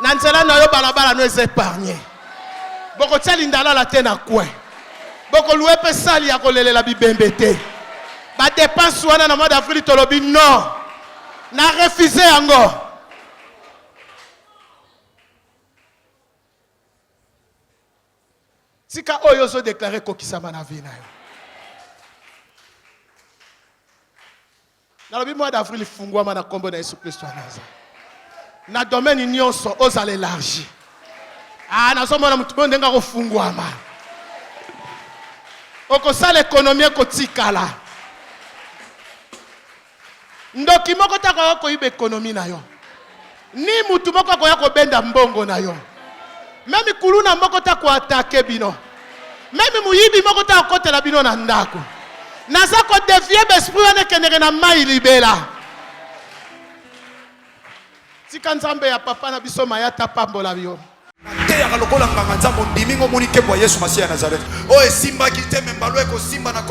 Na nzela na yo balabala no épargné. Boko tsali ndala la te na kwe. Boko loué pe sali ya kolelela bibembe te. Ba dépense wana na mois d'avril tolobi non. Na refusé yango. Sika oyo zo déclaré kokisama na vie na yo. Na lobi mois d'avril fungwama na kombo na Yesu Kristo anaza. Na domaine nyonso ozala élargi. Ah na somo na mutu ndenga ko fungwama. Okosala économie kotikala. Ndoki moko taka ko ibe économie na yo. Ni mutu moko ko ya ko benda mbongo na yo. Même kuluna moko ta ko attaquer bino. Même muyibi moko ta kotela bino na ndako. Naza ko défier l'esprit wana kenere na mai libela. Tika nzambe ya papa na biso mayata pambola bio. Te ya lokola nganga nzambo ndimingo monike kwa Yesu Masiya Nazareth. O esimba kite membalo eko simba na